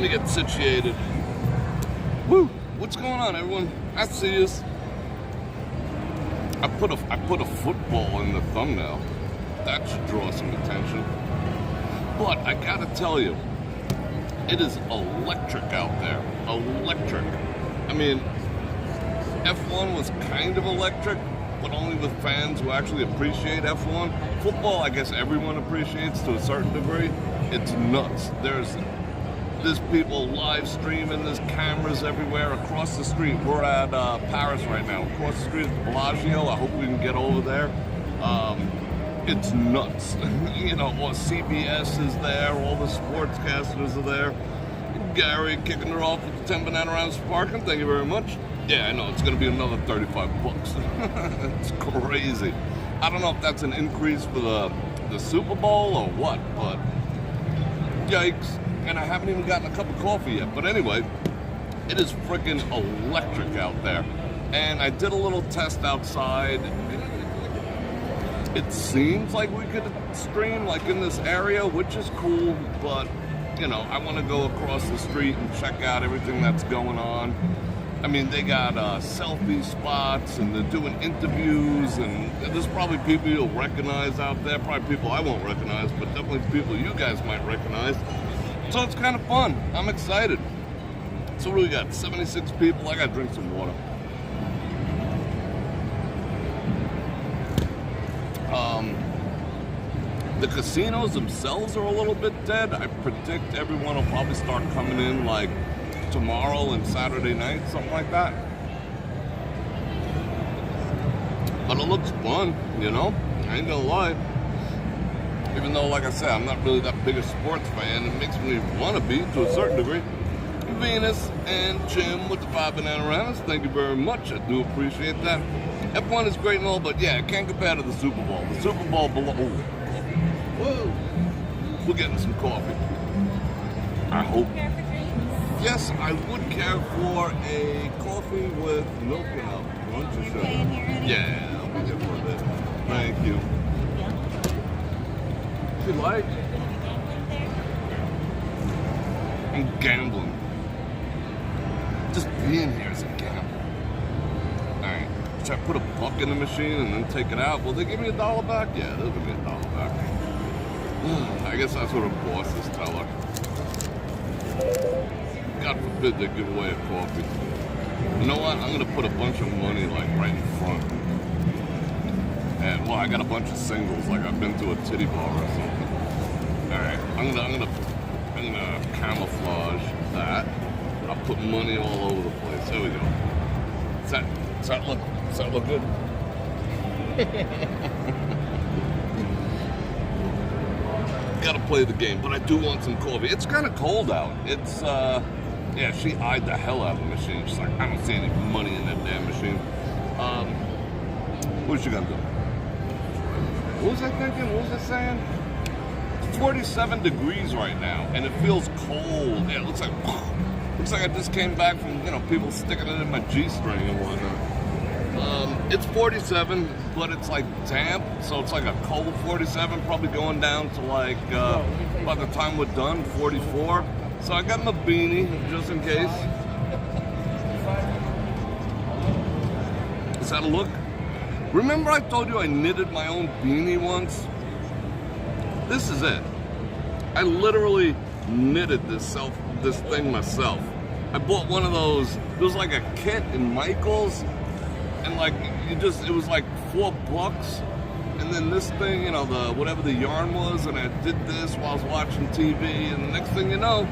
me get situated. Woo! What's going on, everyone? I see us. I put a football in the thumbnail. That should draw some attention. But I gotta tell you, it is electric out there. Electric. I mean, F1 was kind of electric, but only with fans who actually appreciate F1. Football, I guess everyone appreciates to a certain degree. It's nuts. There's people live streaming, there's cameras everywhere across the street. We're at Paris right now. Across the street at Bellagio. I hope we can get over there. It's nuts. You know, CBS is there, all the sportscasters are there. Gary kicking her off with the 10 banana rounds for parking. Thank you very much. Yeah, I know, it's going to be another 35 bucks. It's crazy. I don't know if that's an increase for the Super Bowl or what, but yikes. And I haven't even gotten a cup of coffee yet. But anyway, it is freaking electric out there. And I did a little test outside. It seems like we could stream like in this area, which is cool, but you know, I want to go across the street and check out everything that's going on. I mean, they got selfie spots and they're doing interviews, and there's probably people you'll recognize out there, probably people I won't recognize, but definitely people you guys might recognize. So it's kind of fun. I'm excited. So what do we got? 76 people. I gotta drink some water. The casinos themselves are a little bit dead. I predict everyone will probably start coming in like tomorrow and Saturday night, something like that. But it looks fun, you know? I ain't gonna lie. Even though, like I said, I'm not really that big a sports fan, it makes me want to be to a certain degree. Venus and Jim with the 5 banana rounds, thank you very much. I do appreciate that. F1 is great and all, but yeah, it can't compare to the Super Bowl. The Super Bowl below. Whoa! We're getting some coffee. I hope. Yes, I would care for a coffee with milk and a bunch of sugar. Yeah, I'll be there for a bit. Thank you. If you like. I'm gambling. Just being here is a gamble. Alright, should I put a buck in the machine and then take it out? Will they give me $1 back? Yeah, they'll give me $1 back. I guess that's what a bosses tell her. God forbid they give away a coffee. You know what? I'm gonna put a bunch of money like right in front. And well, I got a bunch of singles, like I've been to a titty bar or something. Alright, I'm gonna camouflage that. I'll put money all over the place. There we go. Does that look good? Gotta play the game, but I do want some coffee. It's kind of cold out. It's, yeah, she eyed the hell out of the machine. She's like, I don't see any money in that damn machine. What's she gonna do? What was I thinking? What was I saying? It's 47 degrees right now, and it feels cold. Yeah, it looks like I just came back from, you know, people sticking it in my G-string and whatnot. It's 47, but it's like damp, so it's like a cold 47, probably going down to like, by the time we're done, 44. So I got my beanie, just in case. Is that a look? Remember I told you I knitted my own beanie once? This is it. I literally knitted this thing myself. I bought one of those, it was like a kit in Michael's, and like, it was like $4, and then this thing, you know, whatever the yarn was, and I did this while I was watching TV, and the next thing you know,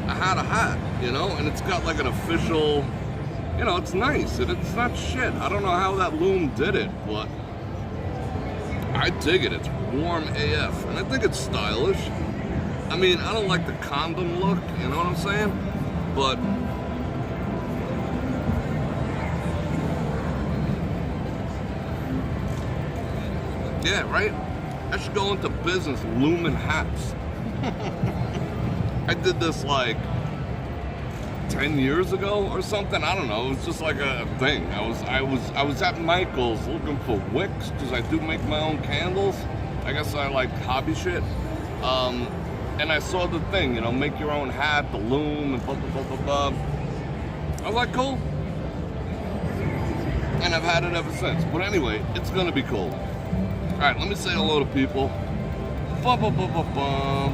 I had a hat, you know, and it's got like an official, you know, it's nice, and it's not shit. I don't know how that loom did it, but I dig it. It's warm AF, and I think it's stylish. I mean, I don't like the condom look, you know what I'm saying? But yeah, right? I should go into business looming hats. I did this like 10 years ago or something. I don't know. It was just like a thing. I was at Michael's looking for wicks because I do make my own candles. I guess I like hobby shit. And I saw the thing, you know, make your own hat, the loom, and blah, blah, blah, blah, blah. I was like, cool. And I've had it ever since. But anyway, it's gonna be cool. All right, let me say hello to people. Bum, bum, bum, bum, bum.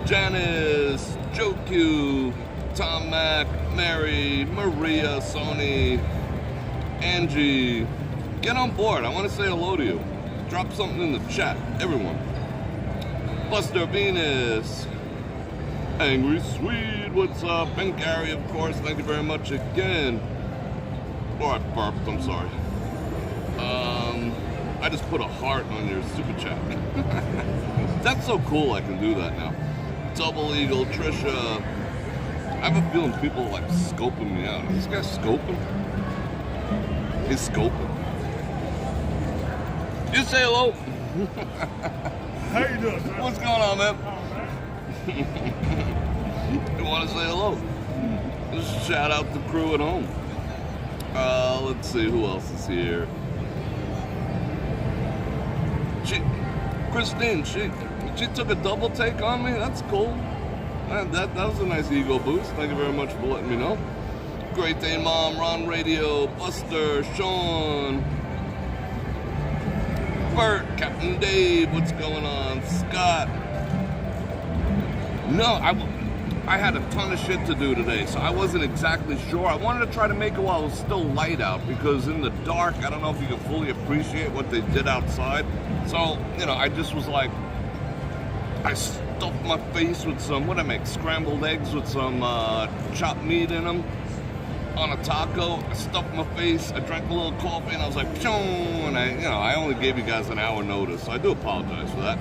Janice, Joe Q, Tom Mac, Mary, Maria, Sony, Angie. Get on board. I want to say hello to you. Drop something in the chat, everyone. Buster Venus, Angry Swede, what's up? And Gary, of course, thank you very much again. Oh, I burped, I'm sorry. I just put a heart on your super chat. That's so cool, I can do that now. Double Eagle, Trisha. I have a feeling people are like scoping me out. Is this guy scoping? He's scoping. You say hello. How you doing, sir? What's going on, man? You want to say hello? Just shout out the crew at home. Let's see who else is here. Christine, she took a double take on me. That's cool. That was a nice ego boost. Thank you very much for letting me know. Great Day Mom, Ron Radio, Buster, Sean, Bert, Captain Dave, what's going on? Scott. No, I had a ton of shit to do today, so I wasn't exactly sure. I wanted to try to make it while it was still light out, because in the dark, I don't know if you can fully appreciate what they did outside. So, you know, I just was like, I stuffed my face with some, what I make, scrambled eggs with some chopped meat in them on a taco. I stuffed my face, I drank a little coffee, and I was like, pshoo, and I only gave you guys an hour notice, so I do apologize for that.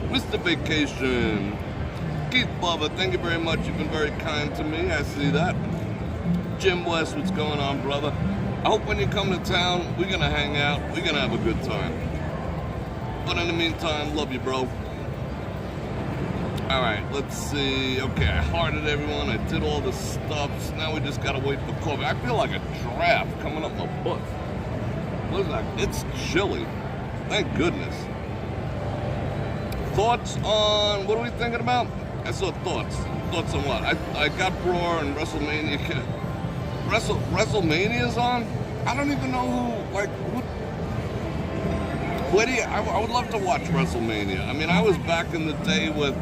Mr. Vacation, Keith Bubba, thank you very much. You've been very kind to me. I see that. Jim West, what's going on, brother? I hope when you come to town, we're going to hang out. We're going to have a good time. But in the meantime, love you, bro. All right, let's see. Okay, I hearted everyone. I did all the stuff. So now we just got to wait for coffee. I feel like a draft coming up my butt. What is that? It's chilly. Thank goodness. Thoughts on, what are we thinking about? I saw thoughts. Thoughts on what? I got Bror and WrestleMania. WrestleMania's on? I don't even know who, like, where do you, I would love to watch WrestleMania. I mean, I was back in the day with,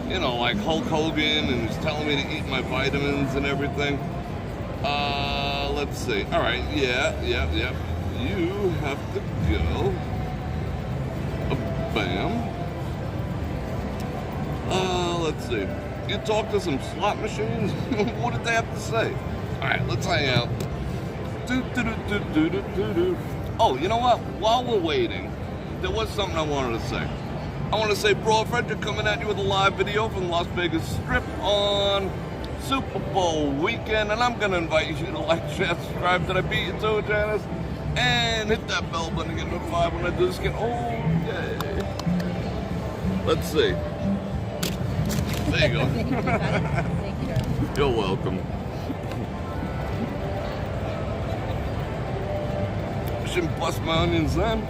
you know, like Hulk Hogan, and he's telling me to eat my vitamins and everything. Let's see. All right, yeah. You have to go. Bam. Let's see. You talk to some slot machines? What did they have to say? All right, let's hang out. Oh, you know what? While we're waiting, there was something I wanted to say. I want to say, Bror Fredrik coming at you with a live video from Las Vegas Strip on Super Bowl weekend, and I'm going to invite you to like, share, subscribe. Did I beat you to it, Janice? And hit that bell button to get notified when I do this again. Oh, yay. Let's see. There you go. Thank you, Thank you. You're welcome. She didn't bust my onions then.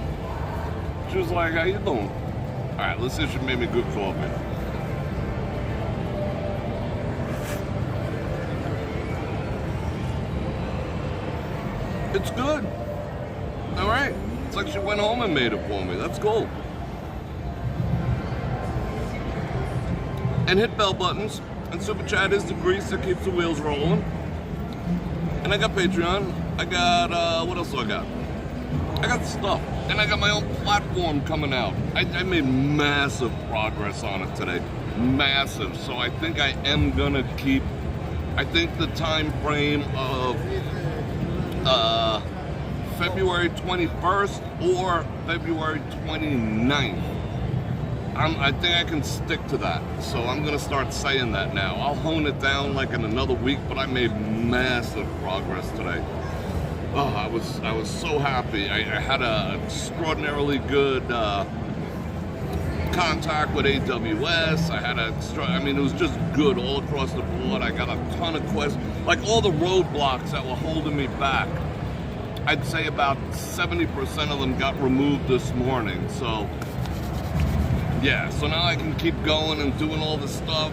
She was like, how you doing? All right, let's see if she made me good coffee. It's good. All right. It's like she went home and made it for me. That's cool. And hit bell buttons. And Super Chat is the grease that keeps the wheels rolling. And I got Patreon. I got, what else do I got? I got stuff. And I got my own platform coming out. I made massive progress on it today. Massive. So I think I am going to keep, I think the time frame of February 21st or February 29th. I think I can stick to that. So I'm going to start saying that now. I'll hone it down like in another week, but I made massive progress today. Oh, I was so happy. I had an extraordinarily good contact with AWS. I mean, it was just good all across the board. I got a ton of questions. Like all the roadblocks that were holding me back, I'd say about 70% of them got removed this morning. So yeah, so now I can keep going and doing all this stuff.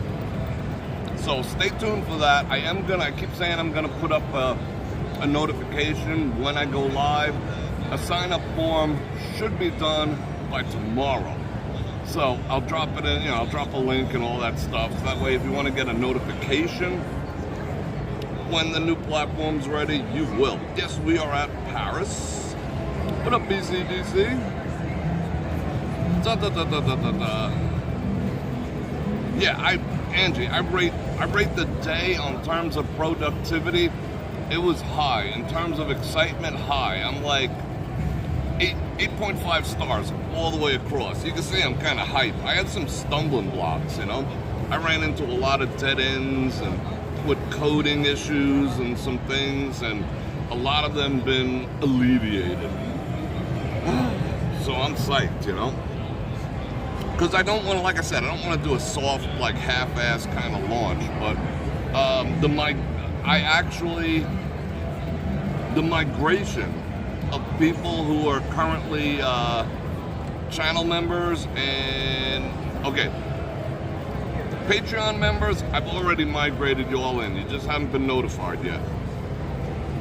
So stay tuned for that. I keep saying I'm gonna put up a notification when I go live. A sign-up form should be done by tomorrow. So I'll drop it in, I'll drop a link and all that stuff. So that way, if you want to get a notification when the new platform's ready, you will. Yes, we are at Paris. What up, BCDC? Yeah, Angie, I rate the day on terms of productivity. It was high. In terms of excitement, high. I'm like 8.5 stars all the way across. You can see I'm kind of hyped. I had some stumbling blocks, I ran into a lot of dead ends and with coding issues and some things, and a lot of them been alleviated. So I'm psyched, because I don't want to, like I said, I don't want to do a soft, like half-ass kind of launch, but the migration of people who are currently channel members and, okay, Patreon members, I've already migrated you all in. You just haven't been notified yet.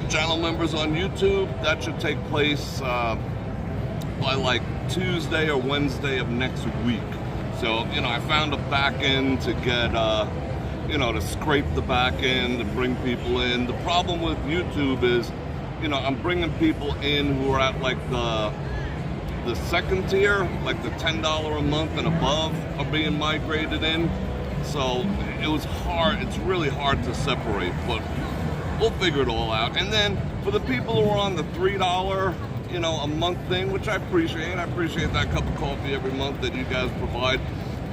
Channel members on YouTube, that should take place by like Tuesday or Wednesday of next week. So, I found a back end to get, to scrape the back end and bring people in. The problem with YouTube is, I'm bringing people in who are at like the second tier, like the $10 a month and above are being migrated in. So it was hard, it's really hard to separate, but we'll figure it all out. And then for the people who are on the $3, a month thing, which I appreciate that cup of coffee every month that you guys provide.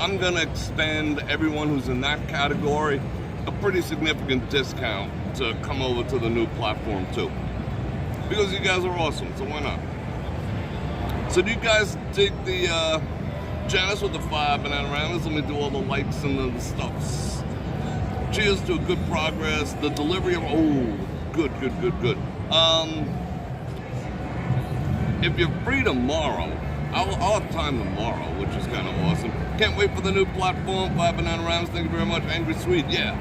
I'm gonna extend everyone who's in that category a pretty significant discount to come over to the new platform too. Because you guys are awesome, so why not? So do you guys dig the Janice with the 5 banana rounds? Let me do all the likes and the stuffs. Cheers to a good progress. The delivery of, good. If you're free tomorrow, I'll have time tomorrow, which is kind of awesome. Can't wait for the new platform, 5 banana rounds. Thank you very much, Angry Sweet. Yeah,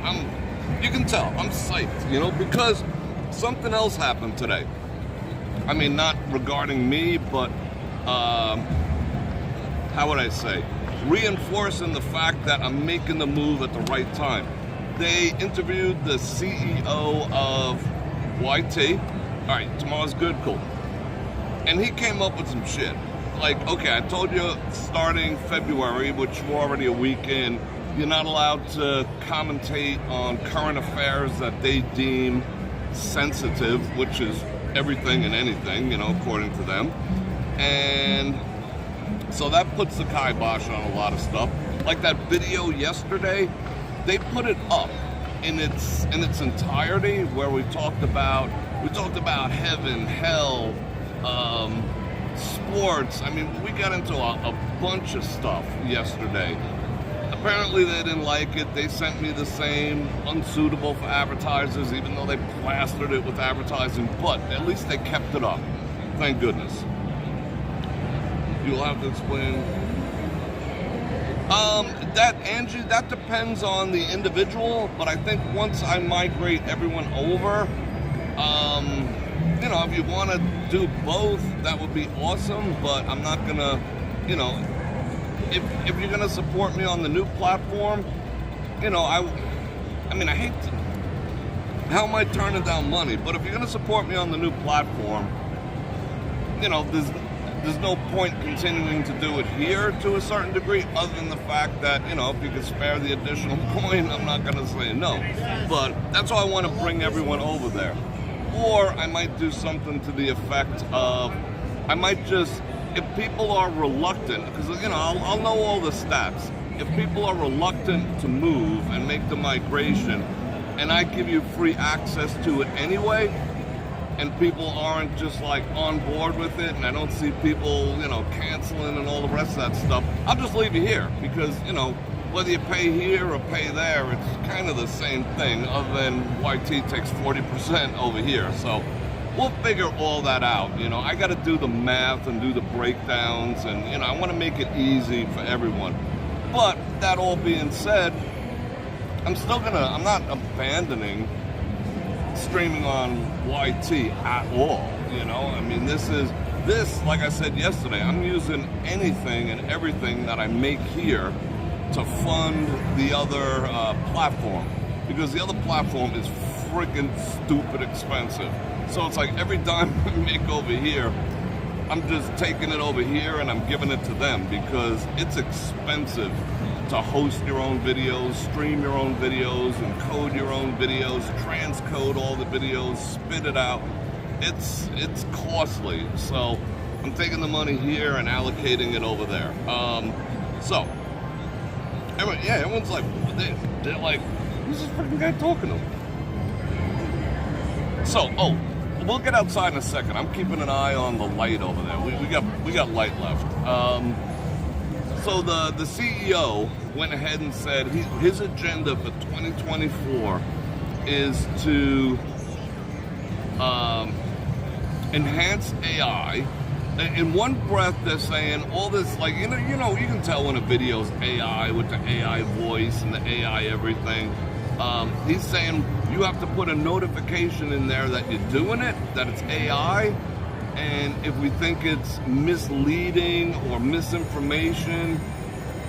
you can tell, I'm psyched, because something else happened today. I mean, not regarding me, but, how would I say? Reinforcing the fact that I'm making the move at the right time. They interviewed the CEO of YT. All right, tomorrow's good, cool. And he came up with some shit. Like, okay, I told you starting February, which we're already a week in, you're not allowed to commentate on current affairs that they deem sensitive, which is everything and anything, according to them. And so that puts the kibosh on a lot of stuff. Like that video yesterday, they put it up in its entirety, where we talked about heaven, hell, sports. I mean, we got into a bunch of stuff yesterday. Apparently they didn't like it. They sent me the same, unsuitable for advertisers, even though they plastered it with advertising, but at least they kept it up. Thank goodness. You'll have to explain. Angie, that depends on the individual, but I think once I migrate everyone over, if you want to do both, that would be awesome, but I'm not gonna, if you're gonna support me on the new platform, I hate to, how am I turning down money? But if you're gonna support me on the new platform, there's no point continuing to do it here to a certain degree, other than the fact that, if you could spare the additional coin, I'm not gonna say no. But that's why I want to bring everyone over there. Or I might do something to the effect of, I might just, if people are reluctant, because, I'll know all the stats. If people are reluctant to move and make the migration, and I give you free access to it anyway, and people aren't just like on board with it, and I don't see people, canceling and all the rest of that stuff, I'll just leave you here, because, whether you pay here or pay there, it's kind of the same thing, other than YT takes 40% over here. So we'll figure all that out. You know, I got to do the math and do the breakdowns, and you know, I want to make it easy for everyone. But that all being said, I'm not abandoning streaming on YT at all. You know, I mean, this, like I said yesterday, I'm using anything and everything that I make here to fund the other platform, because the other platform is freaking stupid expensive. So it's like every dime I make over here, I'm just taking it over here and I'm giving it to them, because it's expensive to host your own videos, stream your own videos, encode your own videos, transcode all the videos, spit it out. It's costly. So I'm taking the money here and allocating it over there. So everyone's like, they're like, who's this freaking guy talking to? So, we'll get outside in a second. I'm keeping an eye on the light over there. We got light left. So the CEO went ahead and said his agenda for 2024 is to enhance AI. In one breath, they're saying all this, like, you know, you can tell when a video's AI with the AI voice and the AI everything. He's saying you have to put a notification in there that you're doing it, that it's AI, and if we think it's misleading or misinformation,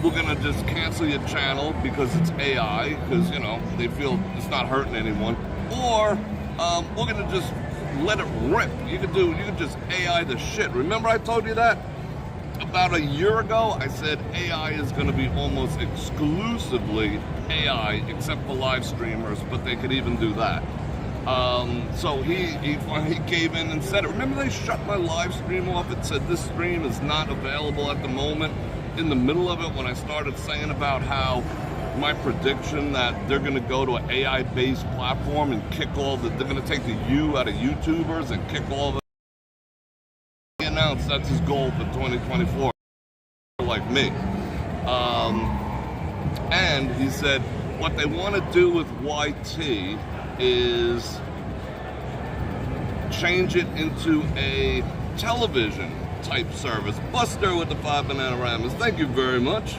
we're gonna just cancel your channel because it's AI, because, you know, they feel it's not hurting anyone, or we're gonna just let it rip. You could just AI the shit. Remember I told you that? About a year ago, I said AI is going to be almost exclusively AI, except for live streamers, but they could even do that. So he finally gave in and said it. Remember they shut my live stream off? It said this stream is not available at the moment. In the middle of it, when I started saying about how my prediction that they're going to go to an AI-based platform and kick they're going to take the U out of YouTubers and kick all the. He announced that's his goal for 2024, like me. And he said what they want to do with YT is change it into a television type service. Buster with the 5 Bananagramas, thank you very much.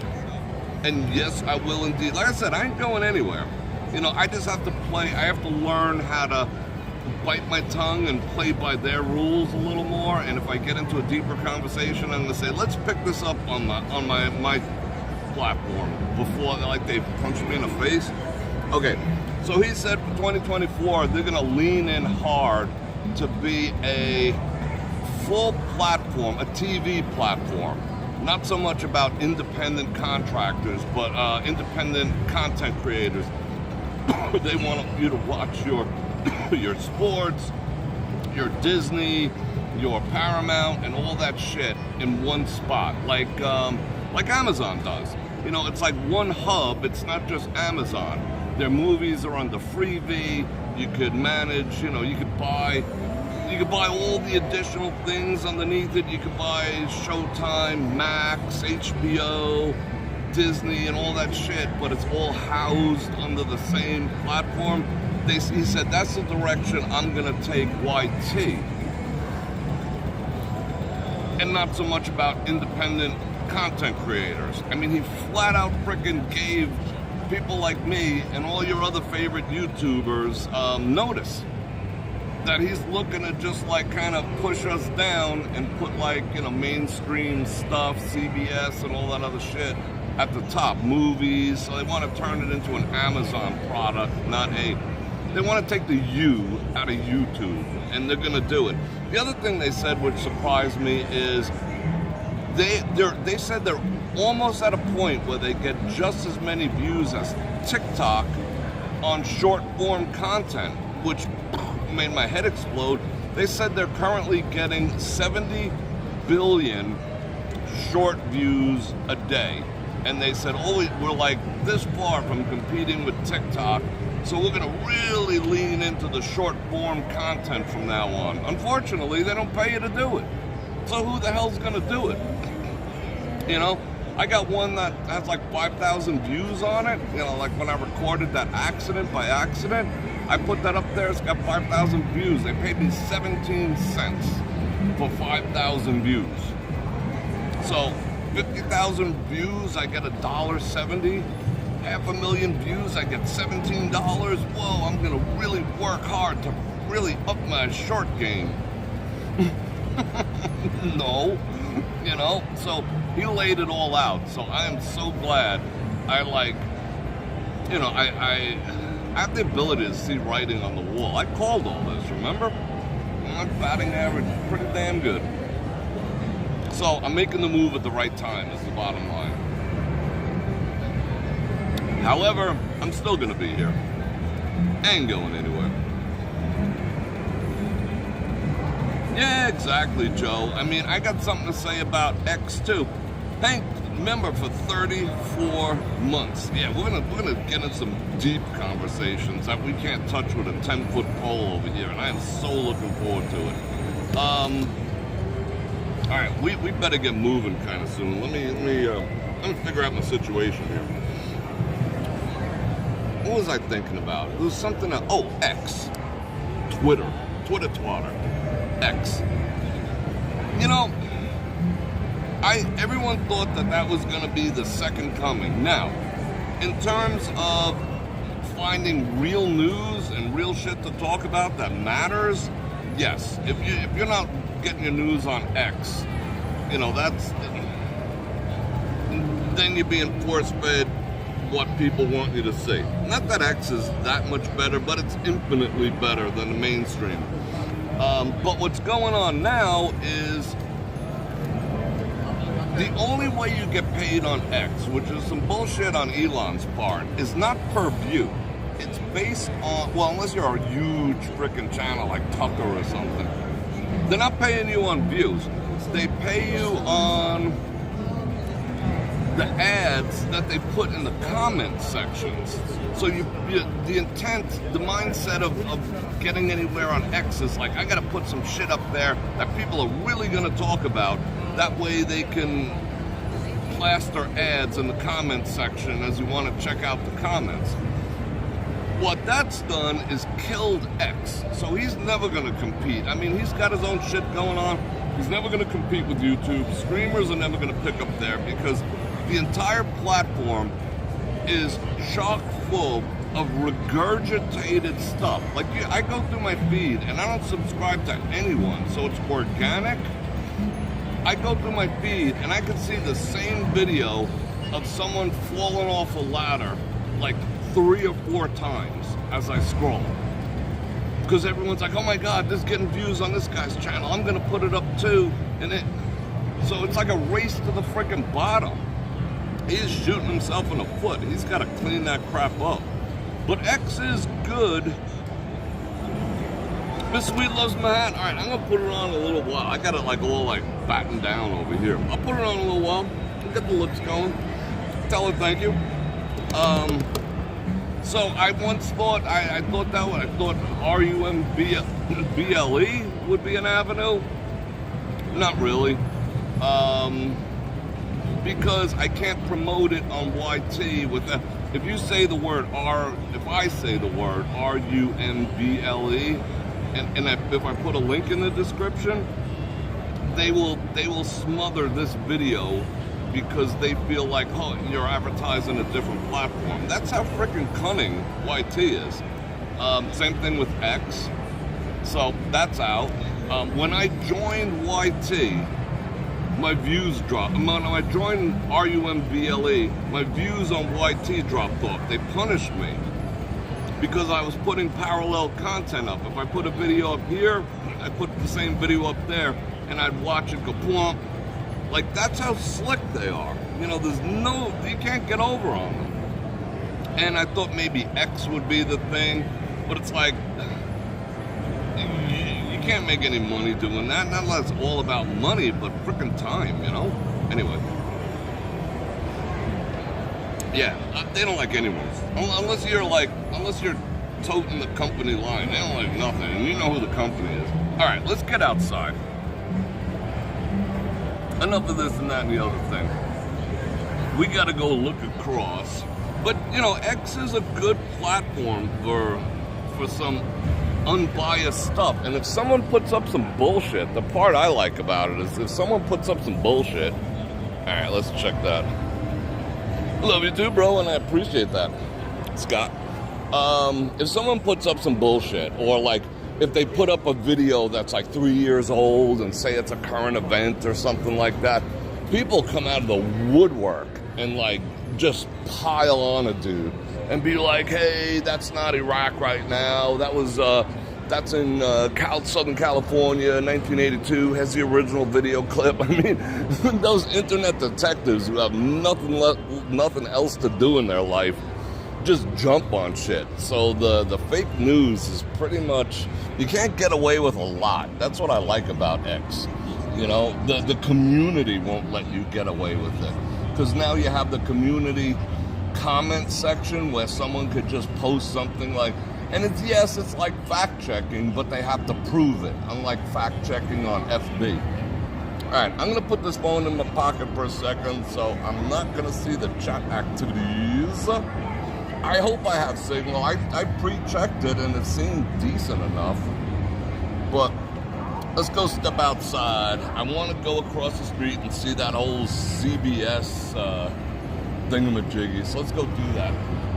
And yes, I will indeed. Like I said, I ain't going anywhere. You know, I just have to play. I have to learn how to bite my tongue and play by their rules a little more. And if I get into a deeper conversation, I'm gonna say, let's pick this up on my platform before they punch me in the face. Okay, so he said for 2024 they're gonna lean in hard to be a full platform, a TV platform. Not so much about independent contractors, but independent content creators. They want you to watch your sports, your Disney, your Paramount, and all that shit in one spot, like Amazon does. You know, it's like one hub. It's not just Amazon. Their movies are under Freevee. You could manage. You know, you could buy all the additional things underneath it. You could buy Showtime, Max, HBO, Disney, and all that shit, but it's all housed under the same platform. He said that's the direction I'm gonna take YT. And not so much about independent content creators. I mean, he flat out frickin' gave people like me and all your other favorite YouTubers notice that he's looking to just like kind of push us down and put like, you know, mainstream stuff, CBS and all that other shit at the top, movies. So they want to turn it into an Amazon product, they want to take the U out of YouTube, and they're going to do it. The other thing they said, which surprised me, is they said they're almost at a point where they get just as many views as TikTok on short form content, which made my head explode. They said they're currently getting 70 billion short views a day. And they said, we're like this far from competing with TikTok, so we're gonna really lean into the short form content from now on. Unfortunately, they don't pay you to do it. So who the hell's gonna do it? You know, I got one that has like 5,000 views on it. You know, like when I recorded that accident by accident. I put that up there, it's got 5,000 views. They paid me 17 cents for 5,000 views. So 50,000 views, I get $1.70. 500,000 views, I get $17. Whoa, I'm gonna really work hard to really up my short game. No, you know, so he laid it all out. So I am so glad I have the ability to see writing on the wall. I called all this, remember? My batting average is pretty damn good. So I'm making the move at the right time is the bottom line. However, I'm still gonna be here. I ain't going anywhere. Yeah, exactly, Joe. I mean, I got something to say about X too. Thank member for 34 months. Yeah, we're gonna get into some deep conversations that we can't touch with a 10-foot pole over here, and I am so looking forward to it. All right, we better get moving kind of soon. Let me figure out my situation here. What was I thinking about? It was something that, X. Twitter, twatter, X. You know, everyone thought that was going to be the second coming. Now, in terms of finding real news and real shit to talk about that matters, yes. If you're not getting your news on X, you know, then you're being force-fed what people want you to see. Not that X is that much better, but it's infinitely better than the mainstream. But what's going on now is the only way you get paid on X, which is some bullshit on Elon's part, is not per view. It's based on, well, unless you're a huge freaking channel like Tucker or something, they're not paying you on views. They pay you on the ads that they put in the comment sections. So the intent, the mindset of getting anywhere on X is like, I gotta put some shit up there that people are really gonna talk about. That way they can plaster ads in the comment section as you wanna check out the comments. What that's done is killed X. So he's never gonna compete. I mean, he's got his own shit going on. He's never gonna compete with YouTube. Streamers are never gonna pick up there because the entire platform is chock full of regurgitated stuff. Like, I go through my feed and I don't subscribe to anyone, so it's organic. I go through my feed and I can see the same video of someone falling off a ladder like 3 or 4 times as I scroll. Because everyone's like, oh my God, this is getting views on this guy's channel. I'm gonna put it up too. So it's like a race to the freaking bottom. He's shooting himself in the foot. He's got to clean that crap up. But X is good. Miss Sweet loves my hat. All right, I'm gonna put it on a little while. I got it like all like battened down over here. I'll put it on a little while. Get the lips going. Tell her thank you. So I once thought I thought RUMBLE would be an avenue. Not really. Because I can't promote it on YT with that. If you say the word if I say the word RUMBLE, and if I put a link in the description, they will smother this video because they feel like, oh, you're advertising a different platform. That's how freaking cunning YT is. Same thing with X. So that's out. When I joined YT, my views dropped. When I joined RUMBLE, my views on YT dropped off. They punished me because I was putting parallel content up. If I put a video up here, I put the same video up there, and I'd watch it go plump. Like, that's how slick they are. You know, you can't get over on them. And I thought maybe X would be the thing, but it's like, you can't make any money doing that. Not unless it's all about money, but freaking time, you know? Anyway. Yeah, they don't like anyone. Unless you're toting the company line. They don't like nothing, and you know who the company is. All right, let's get outside. Enough of this and that and the other thing. We got to go look across. But, you know, X is a good platform for for some unbiased stuff. And if someone puts up some bullshit, the part I like about it is if someone puts up some bullshit, all right, let's check that. Love you too, bro, and I appreciate that, Scott. If someone puts up some bullshit, or like if they put up a video that's like 3 years old and say it's a current event or something like that, people come out of the woodwork and like just pile on a dude and be like, hey, that's not Iraq right now. That was, that's in Southern California, 1982, has the original video clip. I mean, those internet detectives who have nothing else to do in their life just jump on shit. So the fake news is pretty much, you can't get away with a lot. That's what I like about X. You know, the community won't let you get away with it. Because now you have the community comment section where someone could just post something like, and it's like fact checking, but they have to prove it, unlike fact checking on FB. All right, I'm gonna put this phone in my pocket for a second, so I'm not gonna see the chat activities. I hope I have signal. I pre-checked it and it seemed decent enough, but let's go step outside. I want to go across the street and see that whole CBS thingamajiggy, so let's go do that.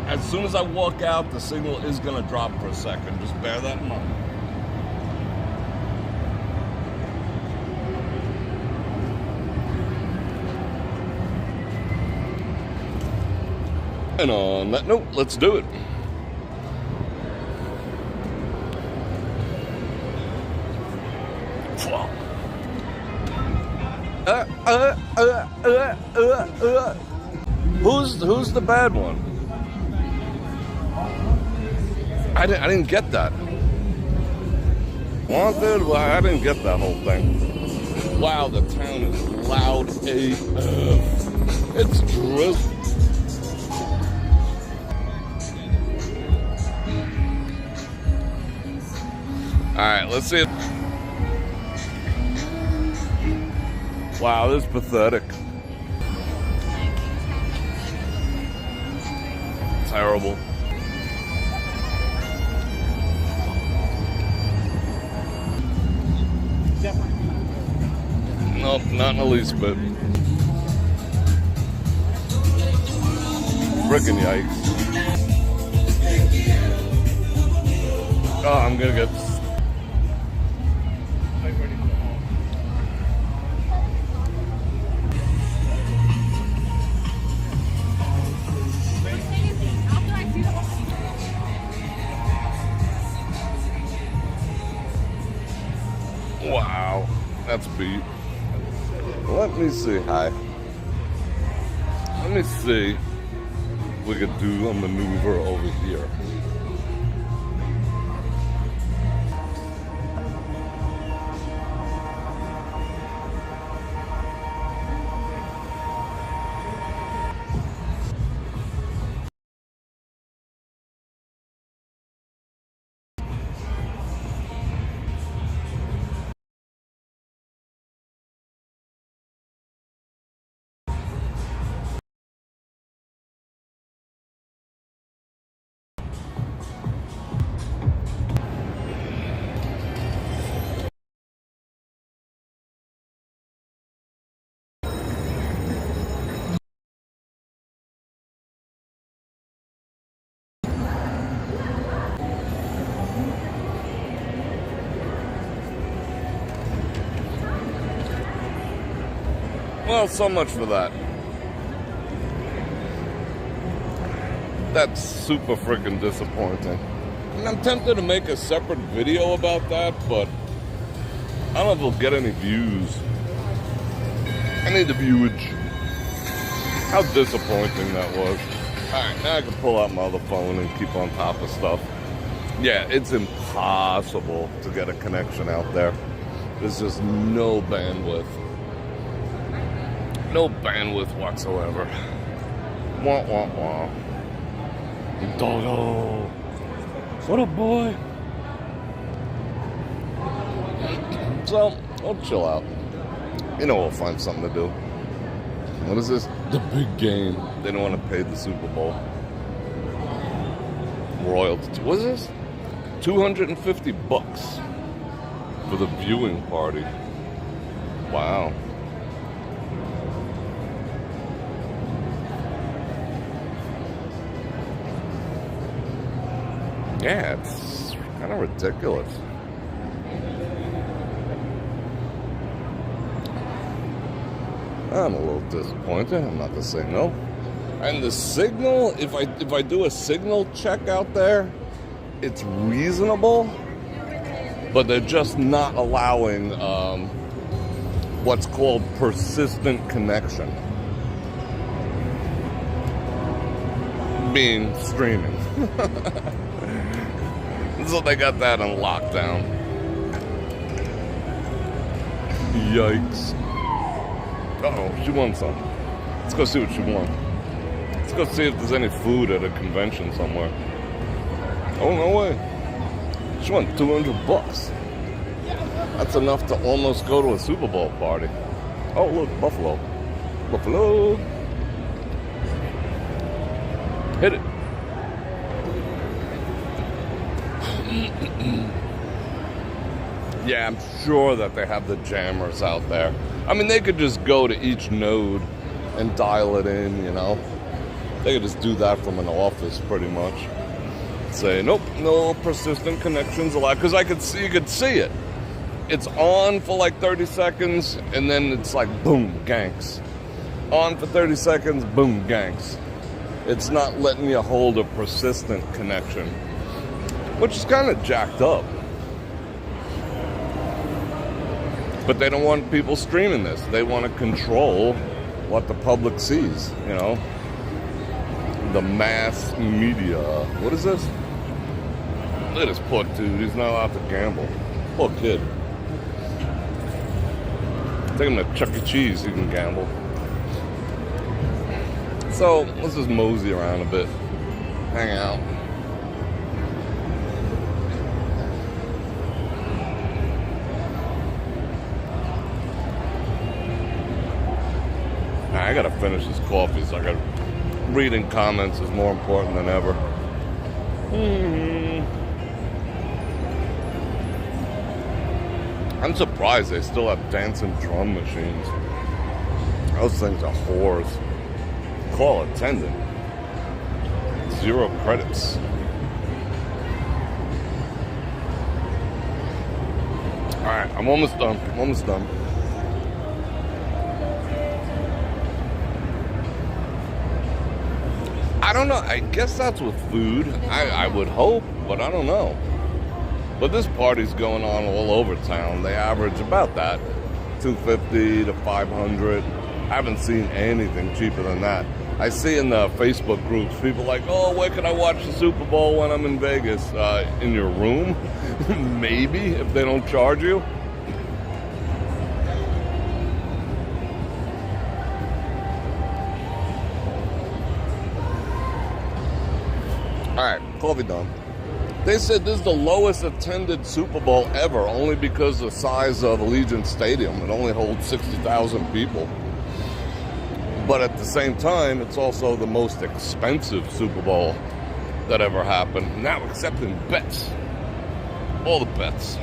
As soon as I walk out, the signal is going to drop for a second. Just bear that in mind. And on that note, let's do it. Who's the bad one? I didn't get that. Wanted? Well, I didn't get that whole thing. Wow, the town is loud AF. It's drizzling. All right, let's see. Wow, this is pathetic. Terrible. Nope, not in the least bit. Frickin' yikes. Oh, I'm gonna get... Wow, that's beat. Let me see. Hi. Let me see if we could do a maneuver over here. Well, so much for that. That's super freaking disappointing. And I'm tempted to make a separate video about that, but I don't know if we'll get any views. I need the viewage. How disappointing that was. Alright, now I can pull out my other phone and keep on top of stuff. Yeah, it's impossible to get a connection out there. There's just no bandwidth. No bandwidth whatsoever. Wah, wah, wah. Doggo. What a boy. So, I'll chill out. You know we'll find something to do. What is this? The big game. They don't want to pay the Super Bowl. Royalty. What is this? $250 for the viewing party. Wow. Yeah, it's kind of ridiculous. I'm a little disappointed. I'm not the signal. And the signal, if I do a signal check out there, it's reasonable, but they're just not allowing what's called persistent connection, being streaming. So they got that on lockdown. Yikes. Uh-oh, she won something. Let's go see what she won. Let's go see if there's any food at a convention somewhere. Oh, no way. She won $200. That's enough to almost go to a Super Bowl party. Oh, look, Buffalo. Buffalo. Hit it. Yeah, I'm sure that they have the jammers out there. I mean, they could just go to each node and dial it in, you know. They could just do that from an office, pretty much. Say, nope, no persistent connections allowed. Because you could see it. It's on for like 30 seconds, and then it's like, boom, ganks. On for 30 seconds, boom, ganks. It's not letting you hold a persistent connection, which is kind of jacked up. But they don't want people streaming this. They want to control what the public sees, you know? The mass media. What is this? Look at this poor dude. He's not allowed to gamble. Poor kid. Take him to Chuck E. Cheese, he can gamble. So, let's just mosey around a bit. Hang out. I gotta finish this coffee, so I gotta... Reading comments is more important than ever. I'm surprised they still have dancing drum machines. Those things are whores. Call attendant. 0 credits. Alright, I'm almost done. I don't know. I guess that's with food. I would hope, but I don't know. But this party's going on all over town. They average about that, $250 to $500. I haven't seen anything cheaper than that. I see in the Facebook groups people like, oh, where can I watch the Super Bowl when I'm in Vegas? In your room? Maybe, if they don't charge you. Alright, coffee done. They said this is the lowest attended Super Bowl ever, only because of the size of Allegiant Stadium. It only holds 60,000 people. But at the same time, it's also the most expensive Super Bowl that ever happened. Now accepting bets. All the bets.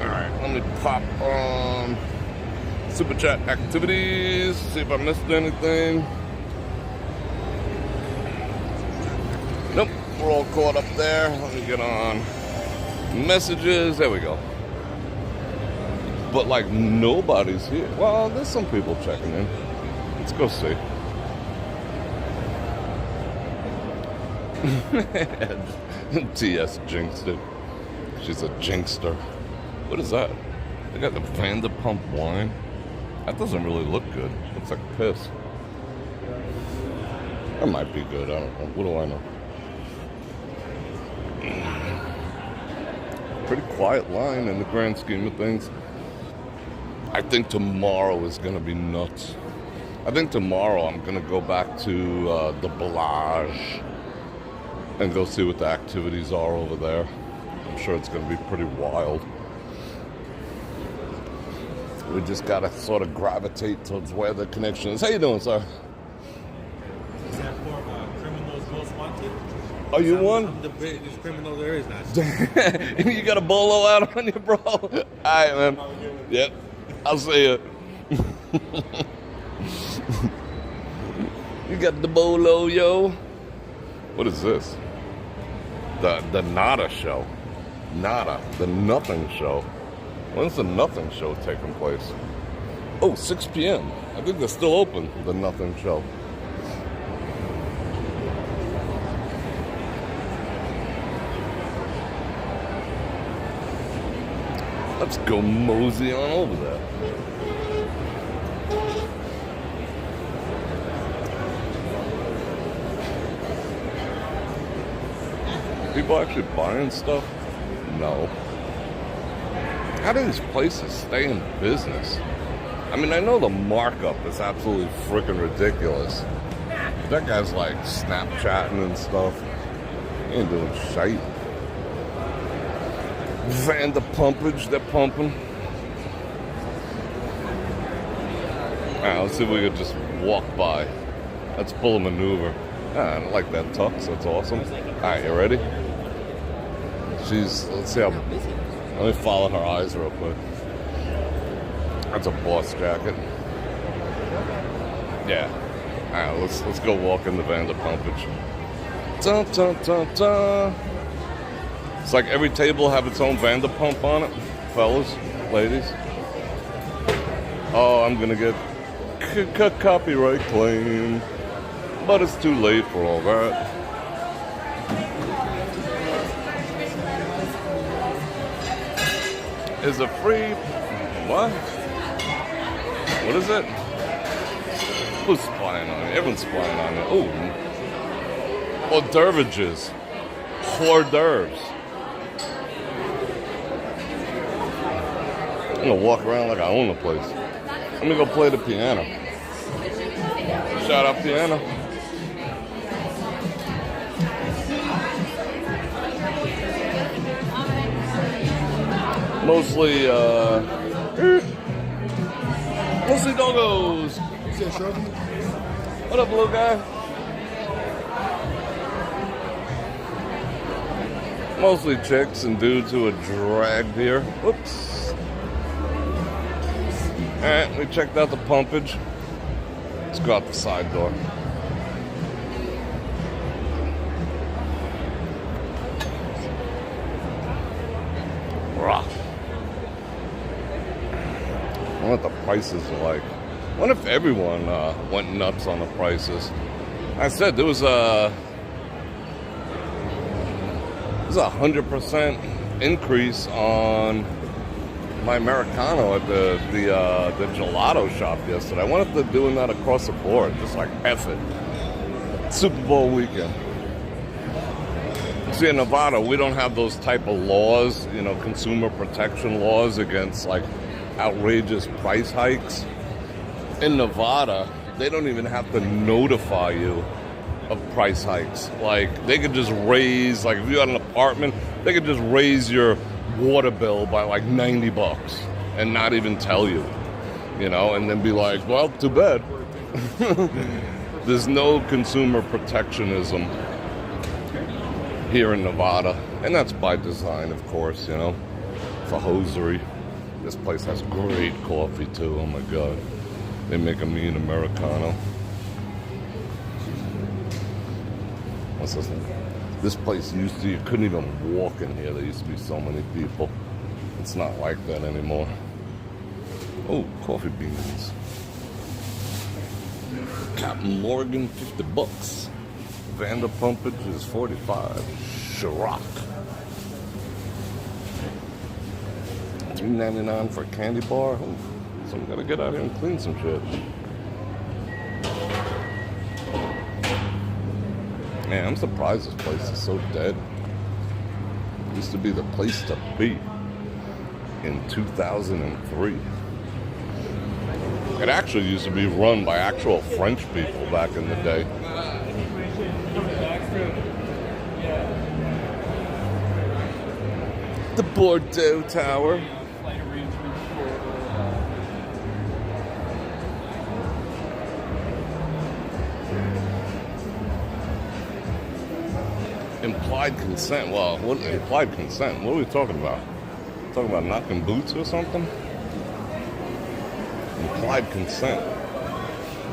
Alright, let me pop on Super Chat activities, see if I missed anything. Nope, we're all caught up there. Let me get on messages. There we go. But like nobody's here. Well, there's some people checking in. Let's go see. TS jinxed it. She's a jinxter. What is that? They got the Vanderpump wine. That doesn't really look good. Looks like piss. That might be good. I don't know. What do I know? Pretty quiet line in the grand scheme of things. I think tomorrow is going to be nuts. I think tomorrow I'm going to go back to the Bellage and go see what the activities are over there. I'm sure it's going to be pretty wild. We just got to sort of gravitate towards where the connection is. How you doing, sir? Is that for criminals most wanted? Are you one? I'm the biggest criminal there is now. You got a bolo out on you, bro? All right, man. Yep. I'll see you. You got the bolo, yo. What is this? The Nada show. Nada. The Nothing show. When's the Nothing show taking place? Oh, 6 p.m. I think they're still open, the Nothing show. Let's go mosey on over there. People actually buying stuff? No. How do these places stay in business? I mean, I know the markup is absolutely freaking ridiculous. That guy's like Snapchatting and stuff. He ain't doing shite. Van the pumpage, they're pumping. Alright, let's see if we could just walk by. Let's pull a maneuver. I don't like that tux, that's awesome. Alright, you ready? Let's see how, let me follow her eyes real quick. That's a boss jacket. Yeah. Alright, let's go walk in the Van de Pumpage. Dun, dun, dun, dun. It's like every table have its own Vanderpump on it, fellas, ladies. Oh, I'm gonna get copyright claim, but it's too late for all that. Is a free what? What is it? Who's spying on it? Everyone's spying on it. Oh, hors d'oeuvres. Hors d'oeuvres. I'm gonna walk around like I own the place. Let me go play the piano. Shout out piano. Mostly doggos. What up, little guy? Mostly chicks and dudes who are dragged here. Whoops. Alright, we checked out the pumpage. Let's go out the side door. Rock. I wonder what the prices are like. I wonder if everyone went nuts on the prices. I said there was a 100% increase on my Americano at the gelato shop yesterday. I wonder if they're doing that across the board, just like F it. Super Bowl weekend. See, in Nevada, we don't have those type of laws, you know, consumer protection laws against like outrageous price hikes. In Nevada, they don't even have to notify you of price hikes. Like, they could just raise, like if you had an apartment, they could just raise your water bill by like $90 and not even tell you, you know, and then be like, well, too bad. There's no consumer protectionism here in Nevada, and that's by design, of course, you know, for hosiery. This place has great coffee too. Oh my god, they make a mean Americano. What's this thing? This place used to, you couldn't even walk in here. There used to be so many people. It's not like that anymore. Oh, coffee beans. Captain Morgan, $50. Vanderpumpage is $45. Ciroc. $3.99 for a candy bar. Oh, so I'm gonna get out here and clean some shit. Man, I'm surprised this place is so dead. It used to be the place to be in 2003. It actually used to be run by actual French people back in the day. The Bordeaux Tower. Implied consent. Well, what implied consent? What are we talking about? Talking about knocking boots or something? Implied consent.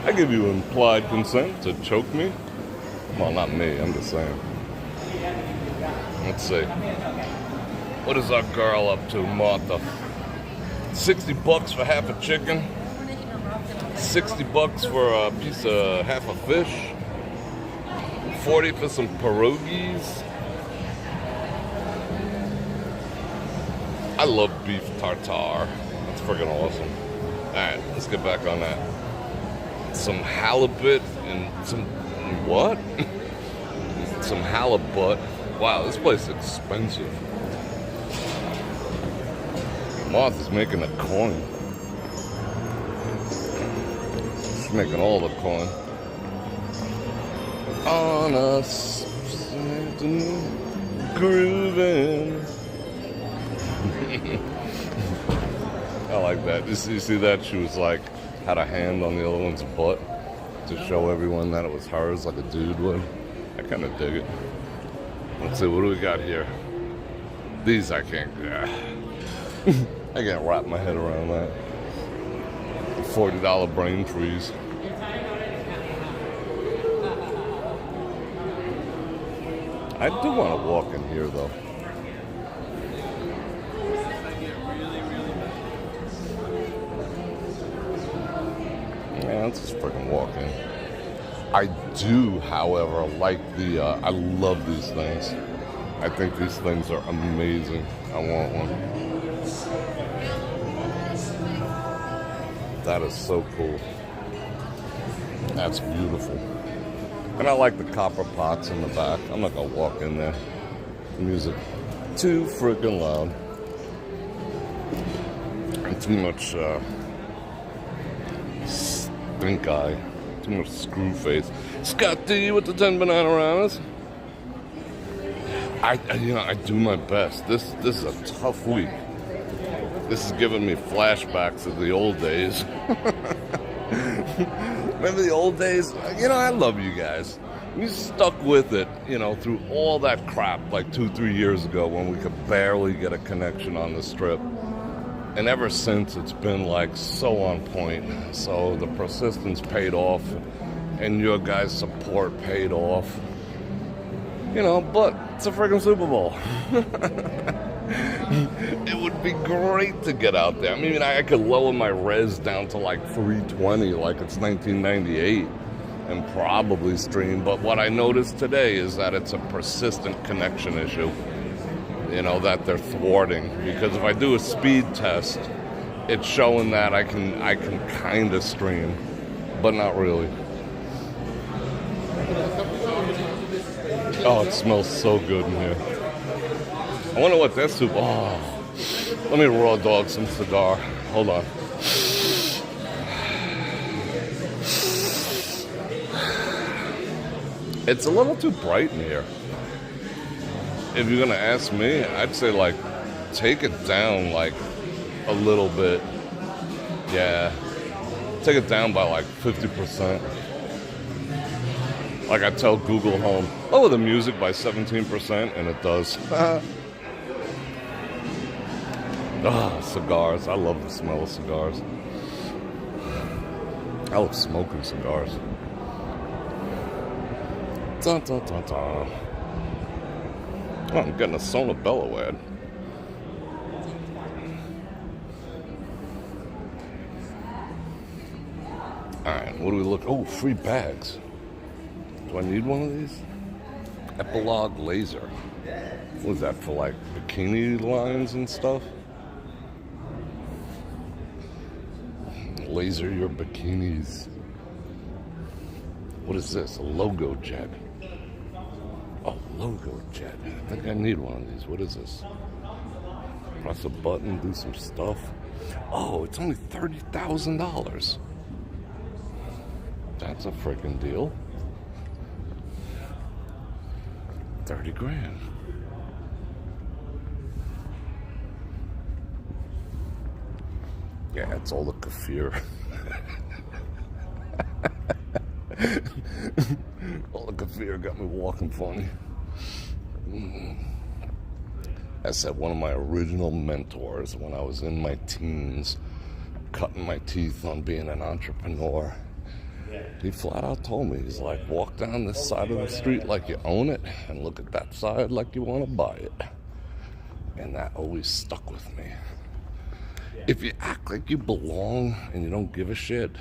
I give you implied consent to choke me? Well, not me, I'm just saying. Let's see. What is our girl up to, Martha? $60 for half a chicken. $60 for a piece of half a fish. 40 for some pierogies. I love beef tartare. That's freaking awesome. Alright, let's get back on that. Some halibut and some what? Some halibut. Wow, this place is expensive. Martha's making a coin. She's making all the coin. On us, grooving. I like that. You see that? She was like, had a hand on the other one's butt to show everyone that it was hers, like a dude would. I kind of dig it. Let's see, what do we got here? These I can't, I can't wrap my head around that. $40 brain freeze. I do want to walk in here, though. Yeah, let's just freaking walk in. I do, however, like the, I love these things. I think these things are amazing. I want one. That is so cool. That's beautiful. And I like the copper pots in the back. I'm not gonna walk in there. The music too freaking loud. And too much stink eye. Too much screw face. Scott D with the 10 banana rounds. I do my best. This is a tough week. This is giving me flashbacks of the old days. Remember the old days? I love you guys. You stuck with it, through all that crap like 2-3 years ago when we could barely get a connection on the strip. And ever since, it's been like so on point. So the persistence paid off and your guys' support paid off. But it's a freaking Super Bowl. It would be great to get out there. I mean, I could lower my res down to like 320 like it's 1998 and probably stream. But what I noticed today is that it's a persistent connection issue, that they're thwarting. Because if I do a speed test, it's showing that I can kind of stream, but not really. Oh, it smells so good in here. I wonder what that soup. Oh, let me raw dog some cigar. Hold on. It's a little too bright in here. If you're gonna ask me, I'd say like take it down like a little bit. Yeah, take it down by like 50%. Like I tell Google Home, lower the music by 17%, and it does. Cigars. I love the smell of cigars. I love smoking cigars. Dun, dun, dun, dun. Oh, I'm getting a Sona Bello ad. Alright, what do we look? Oh, free bags. Do I need one of these? Epilogue laser. What is that for, like bikini lines and stuff? Laser your bikinis. What is this? A logo jet. Oh, logo jet. I think I need one of these. What is this? Press a button, do some stuff. Oh, it's only $30,000. That's a freaking deal. 30 grand. Yeah, it's all the kefir. All the kefir got me walking funny. I said, one of my original mentors when I was in my teens, cutting my teeth on being an entrepreneur, he flat out told me, he's like, walk down this side of the street like you own it and look at that side like you want to buy it. And that always stuck with me. If you act like you belong and you don't give a shit,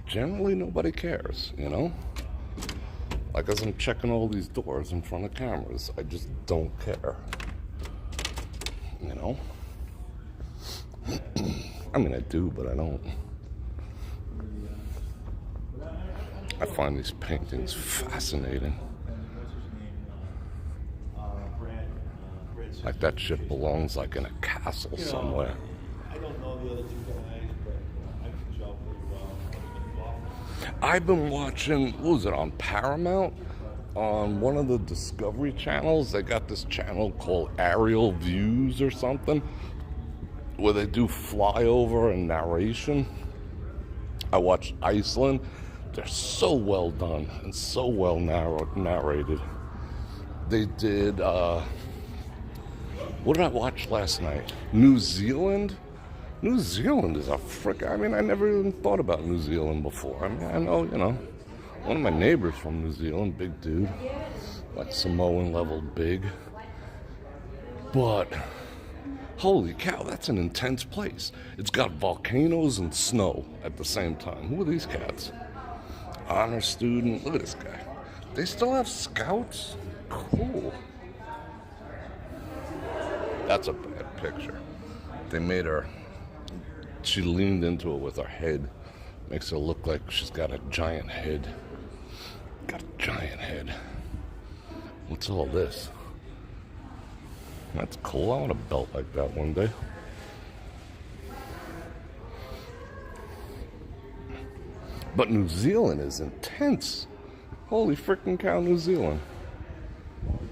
generally nobody cares, you know? Like, as I'm checking all these doors in front of cameras, I just don't care. You know? I mean, I do, but I don't. I find these paintings fascinating. Like, that shit belongs like in a castle somewhere. I don't know the other two guys, but I can tell pretty well. I've been watching, what was it, on Paramount? On one of the Discovery channels, they got this channel called Aerial Views or something, where they do flyover and narration. I watched Iceland. They're so well done and so well narrated. They did, what did I watch last night? New Zealand? New Zealand is a I mean, I never even thought about New Zealand before. I mean, I know, you know, one of my neighbors from New Zealand, big dude, like Samoan level big. But, holy cow, that's an intense place. It's got volcanoes and snow at the same time. Who are these cats? Honor student. Look at this guy. They still have scouts? Cool. That's a bad picture. They made her, she leaned into it with her head. Makes her look like she's got a giant head. Got a giant head. What's all this? That's cool. I want a belt like that one day. But New Zealand is intense. Holy freaking cow, New Zealand.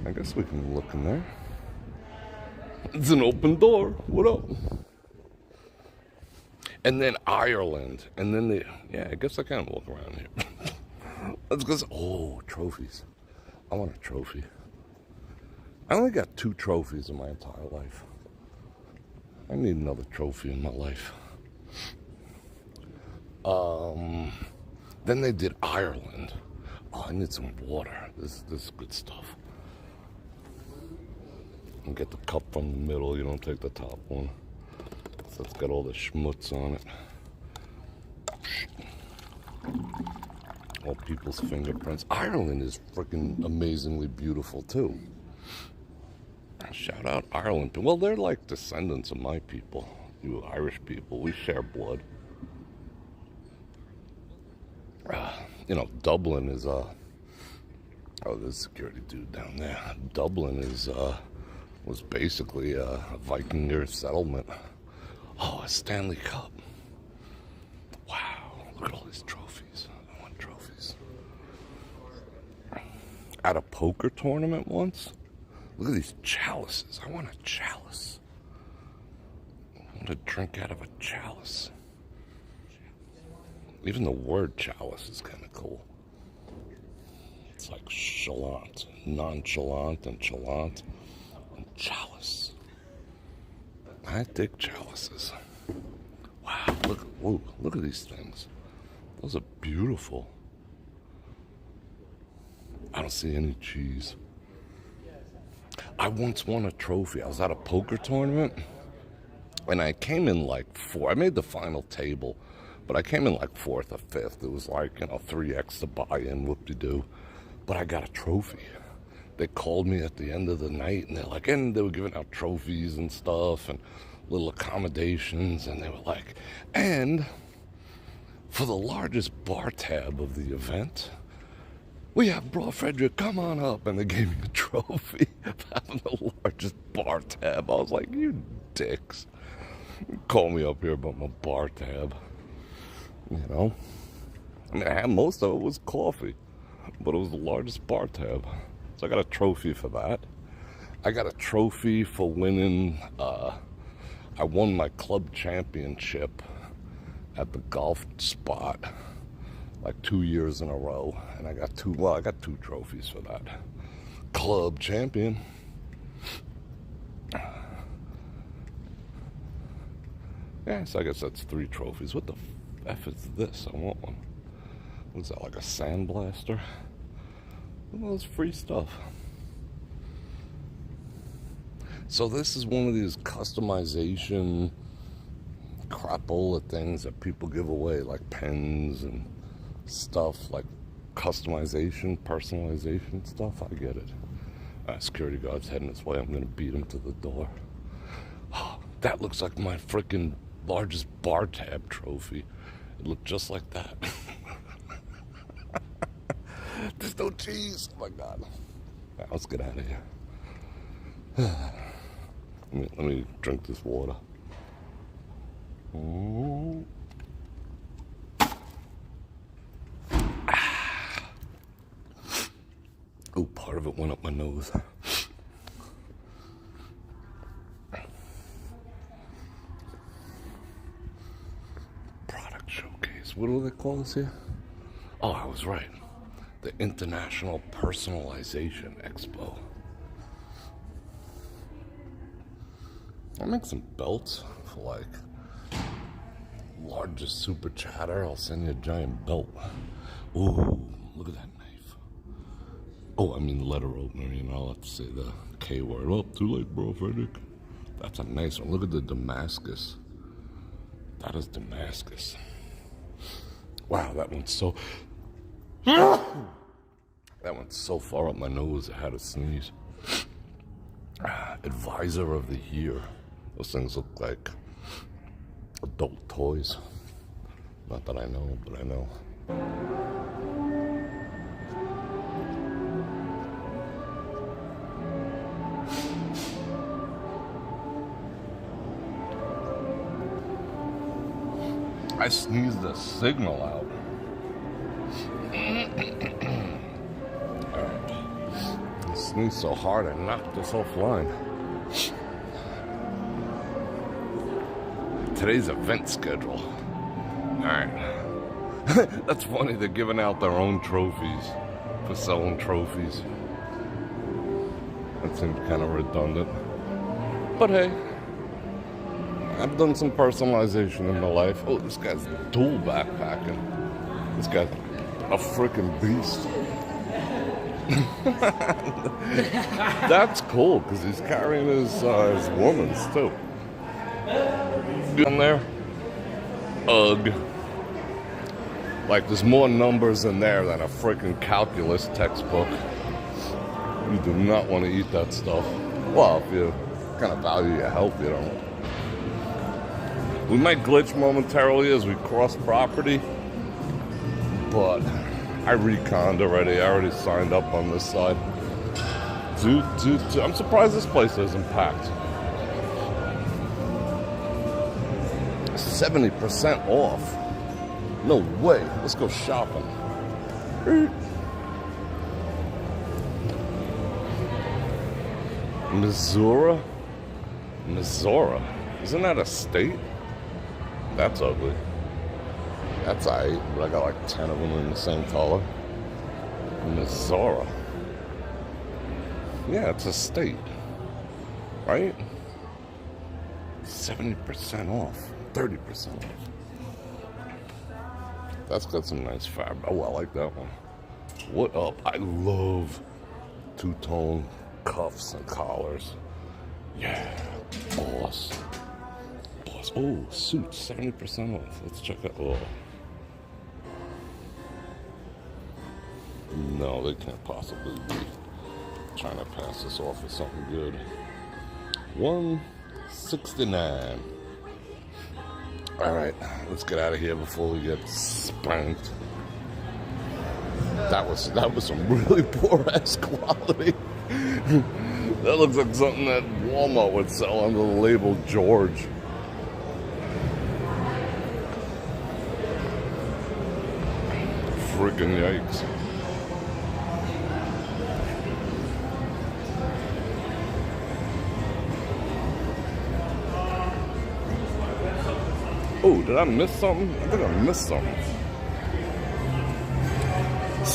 I guess we can look in there. It's an open door. What up? And then Ireland. And then yeah, I guess I can walk around here. Let's go. Oh, trophies. I want a trophy. I only got 2 trophies in my entire life. I need another trophy in my life. Then they did Ireland. Oh, I need some water. This is good stuff. And get the cup from the middle. You don't take the top one. So it's got all the schmutz on it. All people's fingerprints. Ireland is freaking amazingly beautiful too. Shout out Ireland. Well, they're like descendants of my people. You Irish people. We share blood. You know, Dublin is oh, there's a security dude down there. Dublin is was basically a Viking settlement. Oh, a Stanley Cup. Wow, look at all these trophies. I want trophies. At a poker tournament once, look at these chalices. I want a chalice. I want to drink out of a chalice. Even the word chalice is kind of cool. It's like chalant, nonchalant, and chalant, and chalice. I dig chalices. Wow, look at these things. Those are beautiful. I don't see any cheese. I once won a trophy. I was at a poker tournament, and I came in like 4. I made the final table. But I came in like 4th or 5th. It was like, you know, 3x to buy in, whoop-de-doo. But I got a trophy. They called me at the end of the night, and they're like, and they were giving out trophies and stuff, and little accommodations, and they were like, and for the largest bar tab of the event, we have Bror Fredrik, come on up. And they gave me a trophy of having the largest bar tab. I was like, you dicks. Call me up here about my bar tab. You know, I mean, most of it was coffee, but it was the largest bar tab. So I got a trophy for that. I got a trophy for winning, I won my club championship at the golf spot like 2 years in a row. And I got 2 trophies for that. club champion. Yeah, so I guess that's 3 trophies. What the F is this? I want one. What's that, like a sandblaster? Well, it's free stuff. So this is one of these customization crapola things that people give away, like pens and stuff, like customization, personalization stuff. I get it. Security guard's heading this way. I'm gonna beat him to the door. Oh, that looks like my freaking largest bar tab trophy. It looked just like that. There's no cheese. Oh my God. Right, let's get out of here. Let me drink this water. Oh, part of it went up my nose. Product showcase. What do they call this here? Oh, I was right. The International Personalization Expo. I'll make some belts for like largest super chatter. I'll send you a giant belt. Ooh, look at that knife. Oh, I mean letter opener, you know, I'll have to say the K word. Oh, too late, Bror Fredrik. That's a nice one. Look at the Damascus. That is Damascus. Wow, that one's so... That went so far up my nose, I had to sneeze. Advisor of the Year. Those things look like adult toys. Not that I know, but I know. I sneezed the signal out. I sneezed so hard I knocked this offline. Today's event schedule. Alright. That's funny, they're giving out their own trophies for selling trophies. That seems kind of redundant. But hey, I've done some personalization in my life. Oh, this guy's dual backpacking. This guy's a freaking beast. That's cool, because he's carrying his woman's too. Down there, ugh. Like there's more numbers in there than a freaking calculus textbook. You do not want to eat that stuff. Well, if you kind of value your health, you don't. We might glitch momentarily as we cross property, but I reconned already. I already signed up on this side. I'm surprised this place isn't packed. 70% off. No way. Let's go shopping. Missouri? Missouri? Isn't that a state? That's ugly. That's aight, but I got like 10 of them in the same color. Missouri. Yeah, it's a state. Right? 70% off. 30% off. That's got some nice fabric. Oh, I like that one. What up? I love two-tone cuffs and collars. Yeah, boss. Boss. Oh, suits, 70% off. Let's check it. Oh. No, they can't possibly be trying to pass this off as something good. $169. All right, let's get out of here before we get spanked. That was some really poor ass quality. That looks like something that Walmart would sell under the label George. Freaking yikes. Oh, did I miss something? I think I missed something.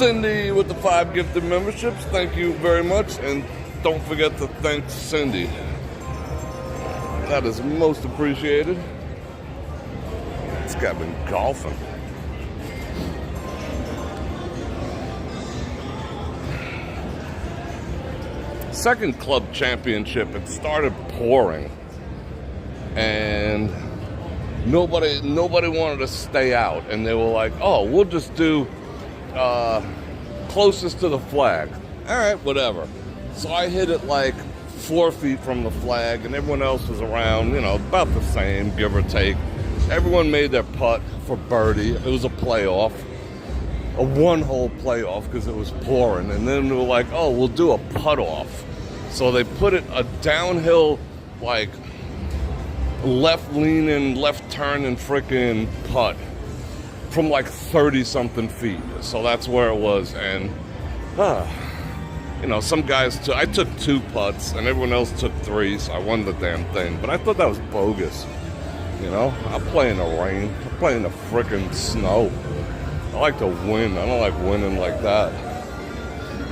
Cindy with the 5 gifted memberships. Thank you very much. And don't forget to thank Cindy. That is most appreciated. This guy been golfing. Second club championship, it started pouring. And nobody wanted to stay out. And they were like, oh, we'll just do closest to the flag. All right, whatever. So I hit it like 4 feet from the flag, and everyone else was around, you know, about the same, give or take. Everyone made their putt for birdie. It was a playoff, a 1-hole playoff because it was pouring. And then they were like, oh, we'll do a putt off. So they put it a downhill, like left leaning, left turning freaking putt from like 30-something feet. So that's where it was. And, you know, some guys, I took 2 putts and everyone else took 3, so I won the damn thing. But I thought that was bogus. You know, I play in the rain. I play in the freaking snow. I like to win. I don't like winning like that.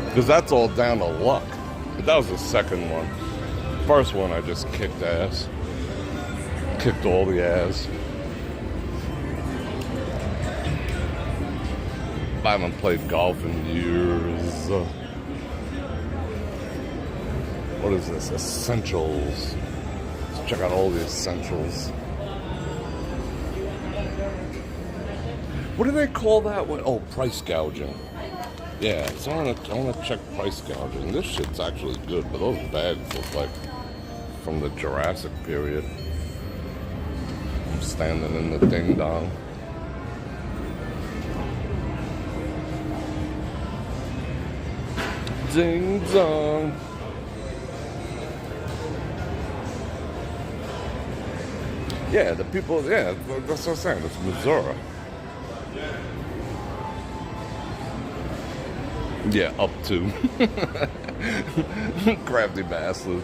Because that's all down to luck. But that was the second one. First one, I just kicked ass. Kicked all the ass. I haven't played golf in years. What is this? Essentials. Let's check out all the essentials. What do they call that one? Oh, price gouging. Yeah, so I want to check price gouging. This shit's actually good, but those bags look like from the Jurassic period. I'm standing in the ding dong. Ding dong. Yeah, the people, yeah, that's what I'm saying. It's Missouri. Yeah, up to. Crafty bastard.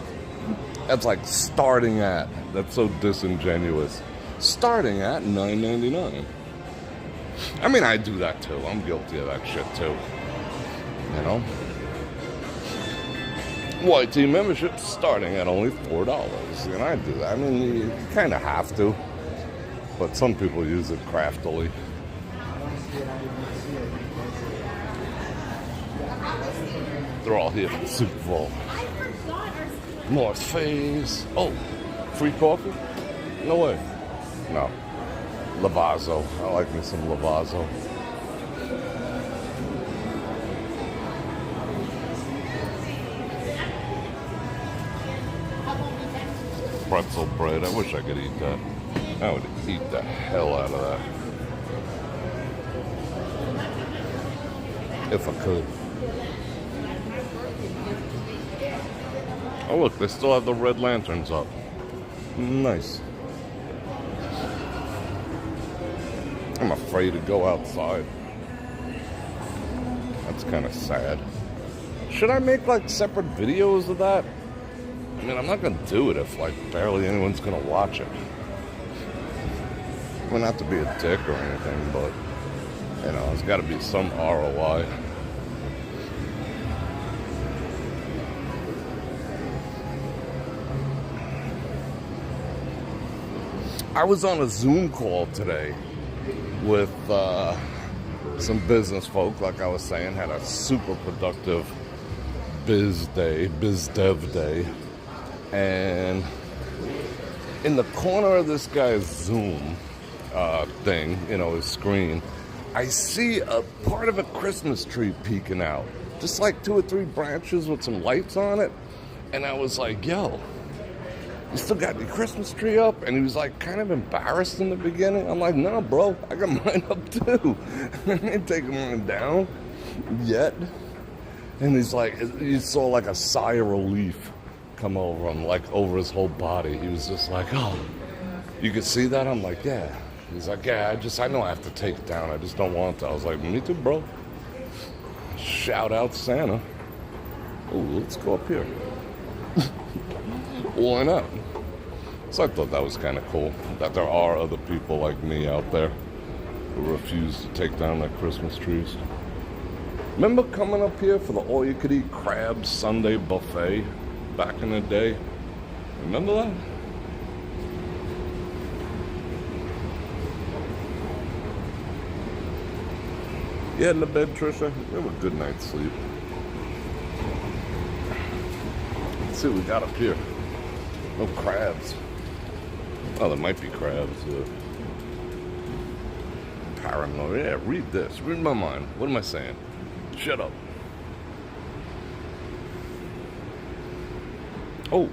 That's like starting at. That's so disingenuous. Starting at $9.99. I mean, I do that too. I'm guilty of that shit too. You know? YT membership starting at only $4. And I do that. I mean, you kind of have to. But some people use it craftily. They're all here for the Super Bowl. North Face. Oh, free coffee? No way. No. Lavazzo. I like me some Lavazzo. Pretzel bread. I wish I could eat that. I would eat the hell out of that. If I could. Oh look, they still have the red lanterns up. Nice. I'm afraid to go outside. That's kind of sad. Should I make like separate videos of that? I mean, I'm not gonna do it if like barely anyone's gonna watch it. I mean, not to be a dick or anything, but you know, there's gotta be some ROI. I was on a Zoom call today with some business folk, like I was saying, had a super productive biz dev day. And in the corner of this guy's Zoom thing, you know, his screen, I see a part of a Christmas tree peeking out. Just like 2 or 3 branches with some lights on it. And I was like, yo, you still got your Christmas tree up? And he was like kind of embarrassed in the beginning. I'm like, no, bro, I got mine up too. I ain't taking mine down yet. And he's like, you saw like a sigh of relief come over him, like over his whole body. He was just like, oh, you could see that? I'm like, yeah. He's like, yeah, I know I have to take it down. I just don't want to. I was like, me too, bro. Shout out Santa. Oh, let's go up here. Why not? So I thought that was kind of cool, that there are other people like me out there who refuse to take down their Christmas trees. Remember coming up here for the all-you-could-eat crab Sunday buffet back in the day? Remember that? You had in the bed, Trisha? You have a good night's sleep. Let's see what we got up here. No crabs. Oh, there might be crabs. Paranoia. Yeah, read this. Read my mind. What am I saying? Shut up. Oh,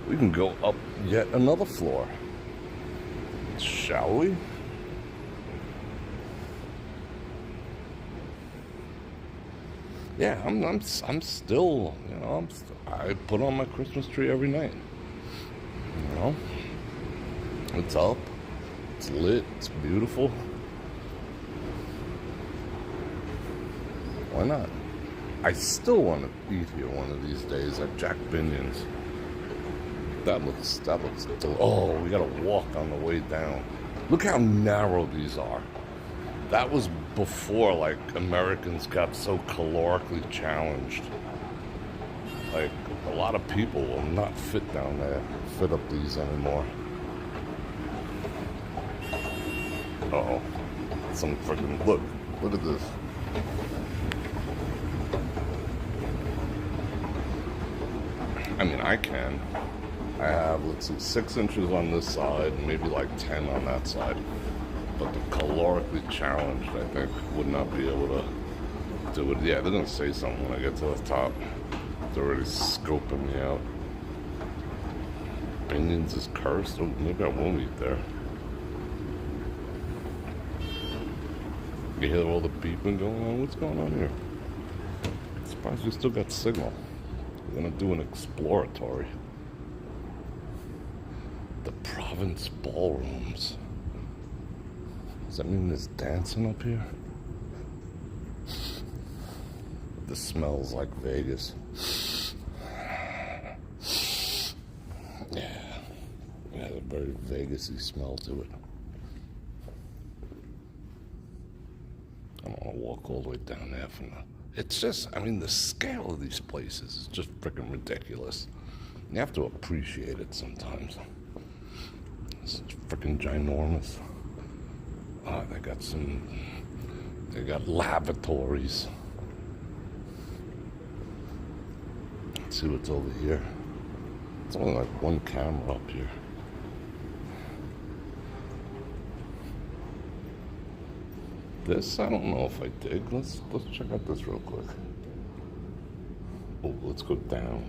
we can go up yet another floor. Shall we? Yeah, I'm still, you know, I put on my Christmas tree every night. You know, it's up, it's lit, it's beautiful. Why not? I still want to eat here one of these days at Jack Binion's. That looks, oh, we gotta walk on the way down. Look how narrow these are. That was before, like, Americans got so calorically challenged. Like, a lot of people will not fit down there, fit up these anymore. Uh-oh. Some freaking, look at this. I mean, I can. I have, let's see, 6 inches on this side and maybe like 10 on that side. But the calorically challenged, I think, would not be able to do it. Yeah, they're going to say something when I get to the top. They're already scoping me out. Binion's is cursed. Oh, maybe I won't eat there. You hear all the beeping going on? What's going on here? I'm surprised we still got signal. We're going to do an exploratory. The Province Ballrooms. Does that mean there's dancing up here? This smells like Vegas. Yeah. It has a very Vegas-y smell to it. I don't want to walk all the way down there from the... It's just, I mean, the scale of these places is just freaking ridiculous. You have to appreciate it sometimes. It's freaking ginormous. Oh, they got lavatories. Let's see what's over here. It's only like one camera up here. This, I don't know if I dig. Let's check out this real quick. Oh, let's go down.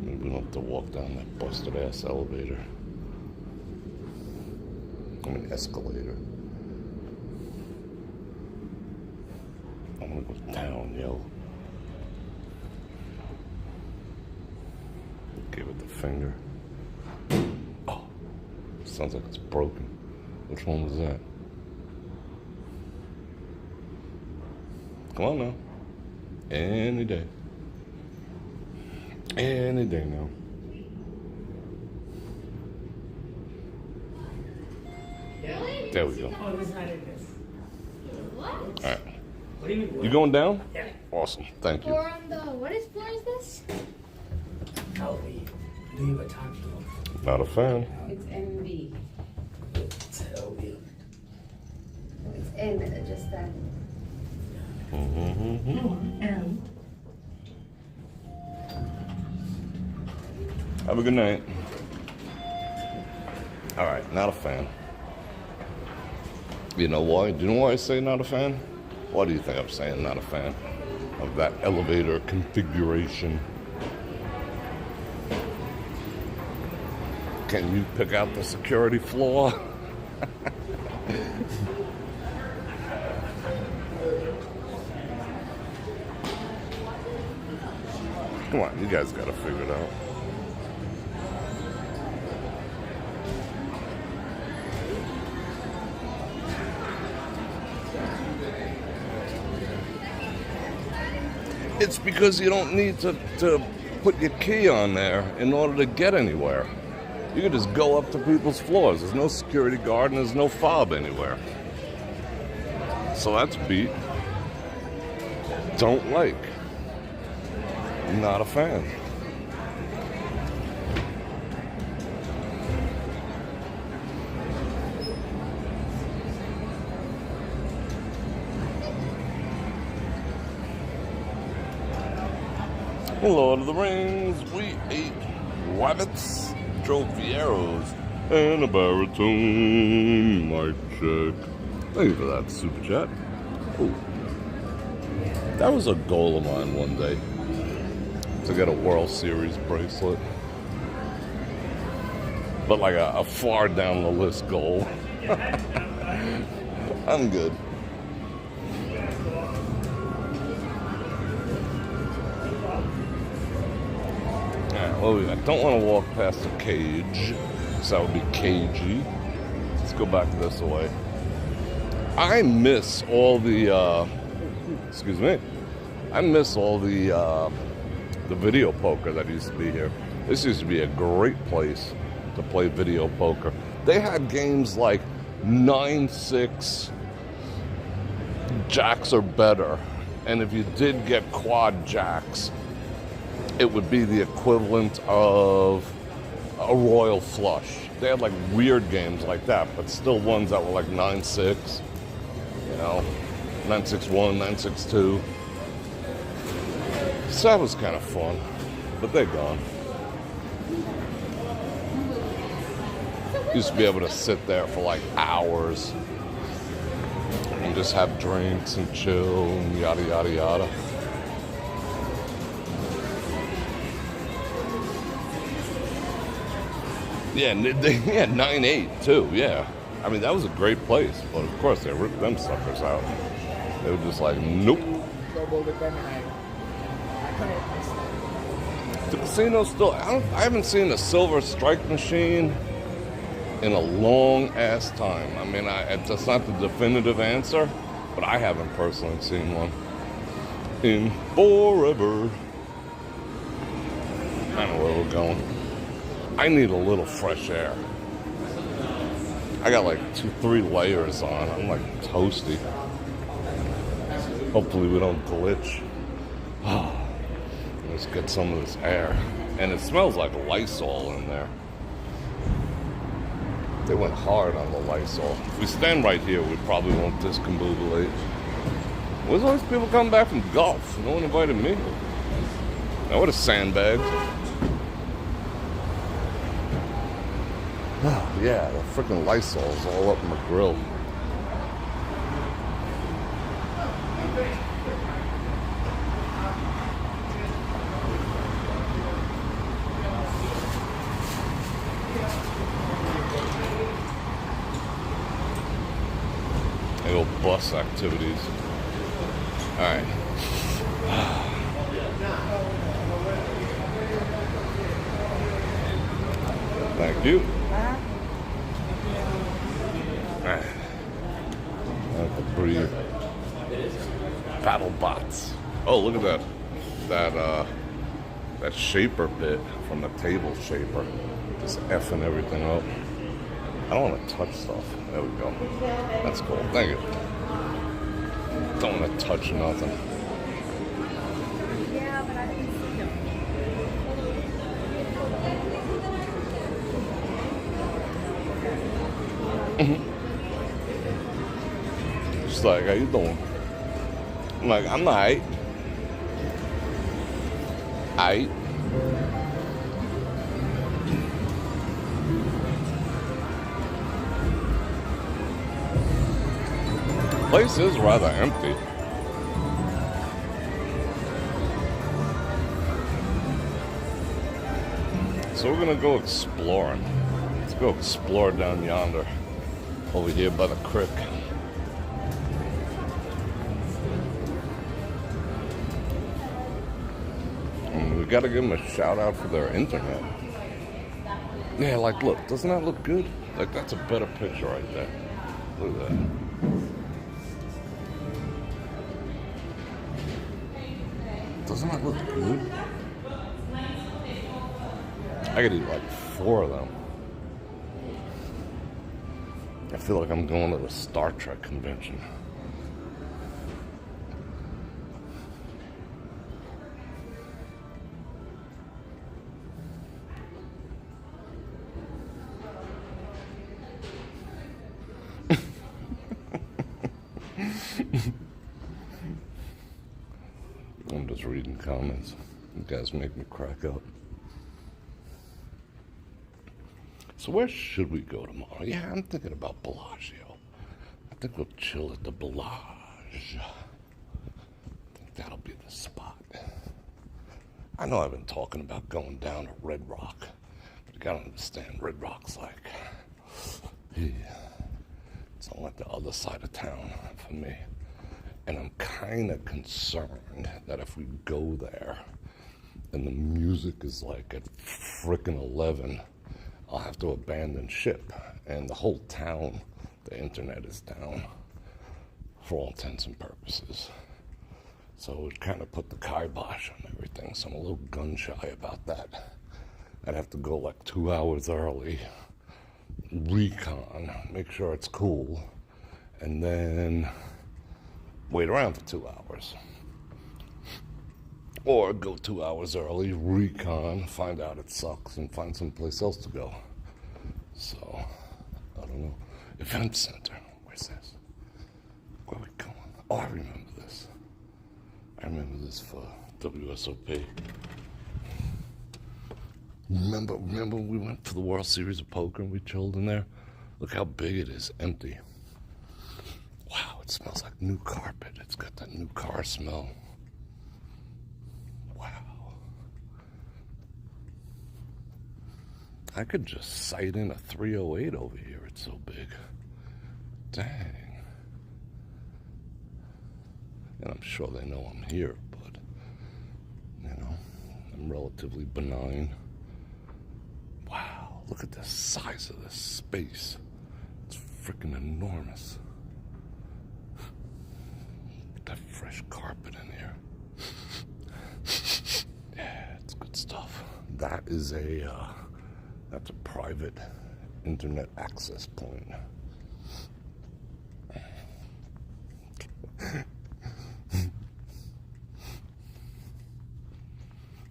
Maybe we don't have to walk down that busted ass elevator. I mean, escalator. I want to go down, yo. Give it the finger. Oh, sounds like it's broken. Which one was that? Come on now. Any day. Any day now. There we go. Oh, it's not in this. What? All right. What do you mean? You going down? Yeah. Awesome. Thank you. Floor on the, what floor is this? Tell me. Do you have a time to? Not a fan. It's MV. Tell me. It's N, just that. Have a good night. All right, not a fan. You know why? Do you know why I say not a fan? Why do you think I'm saying not a fan of that elevator configuration? Can you pick out the security flaw? Come on, you guys gotta figure it out. It's because you don't need to put your key on there in order to get anywhere. You can just go up to people's floors. There's no security guard and there's no fob anywhere. So that's beat. don't like. Not a fan. Lord of the Rings, we ate rabbits, drove Fieros, and a baritone mic check. Thank you for that super chat. Oh, that was a goal of mine one day, to get a World Series bracelet. But like a far down the list goal. I'm good. Well, I don't want to walk past the cage, so that would be cagey. Let's go back this way. I miss all the, excuse me, I miss all the video poker that used to be here. This used to be a great place to play video poker. They had games like 9-6, jacks or better, and if you did get quad jacks, it would be the equivalent of a royal flush. They had like weird games like that, but still ones that were like 9-6, you know, 9-6-1, 9-6-2. So that was kind of fun, but they're gone. Used to be able to sit there for like hours and just have drinks and chill and yada, yada, yada. Yeah, they had 9-8 too, yeah. I mean, that was a great place, but of course they ripped them suckers out. They were just like, nope. The casino still, I haven't seen a silver strike machine in a long ass time. I mean, that's not the definitive answer, but I haven't personally seen one in forever. I don't know where we're going. I need a little fresh air. I got like 2-3 layers on. I'm like toasty. Hopefully we don't glitch. Let's get some of this air. And it smells like Lysol in there. They went hard on the Lysol. If we stand right here, we probably won't discombobulate. Where's all these people coming back from golf? No one invited me. Now what a sandbag. Oh, yeah, the freaking Lysol's all up in the grill. They go bus activities. All right. Thank you. I have to breathe. Paddle bots. Oh, look at that. That shaper bit from the table shaper. Just effing everything up. I don't want to touch stuff. There we go. That's cool. Thank you. Don't want to touch nothing. Yeah, but I didn't see them. She's like, how you doing? I'm like, I'm alright. Aight. Place is rather empty. So we're gonna go exploring. Let's go explore down yonder, over here by the creek. And we gotta give them a shout out for their internet. Yeah, like look, doesn't that look good? Like that's a better picture right there. Look at that. Doesn't that look good? I could eat like 4 of them. I feel like I'm going to the Star Trek convention. reading comments. You guys make me crack up. So where should we go tomorrow? Yeah, I'm thinking about Bellagio. I think we'll chill at the Bellagio. I think that'll be the spot. I know I've been talking about going down to Red Rock, but you gotta understand, Red Rock's like, it's on like the other side of town for me. And I'm kind of concerned that if we go there and the music is like at frickin' 11, I'll have to abandon ship. And the whole town, the internet is down for all intents and purposes. So it would kind of put the kibosh on everything. So I'm a little gun shy about that. I'd have to go like 2 hours early, recon, make sure it's cool, and then wait around for 2 hours. Or go 2 hours early, recon, find out it sucks, and find someplace else to go. So, I don't know. Event center. Where's this? Where are we going? Oh, I remember this. I remember this for WSOP. Remember when we went for the World Series of Poker and we chilled in there? Look how big it is, empty. Wow, it smells like new carpet. It's got that new car smell. Wow. I could just sight in a 308 over here. It's so big. Dang. And I'm sure they know I'm here, but, you know, I'm relatively benign. Wow, look at the size of this space. It's freaking enormous. That fresh carpet in here. Yeah, it's good stuff. That is that's a private internet access point.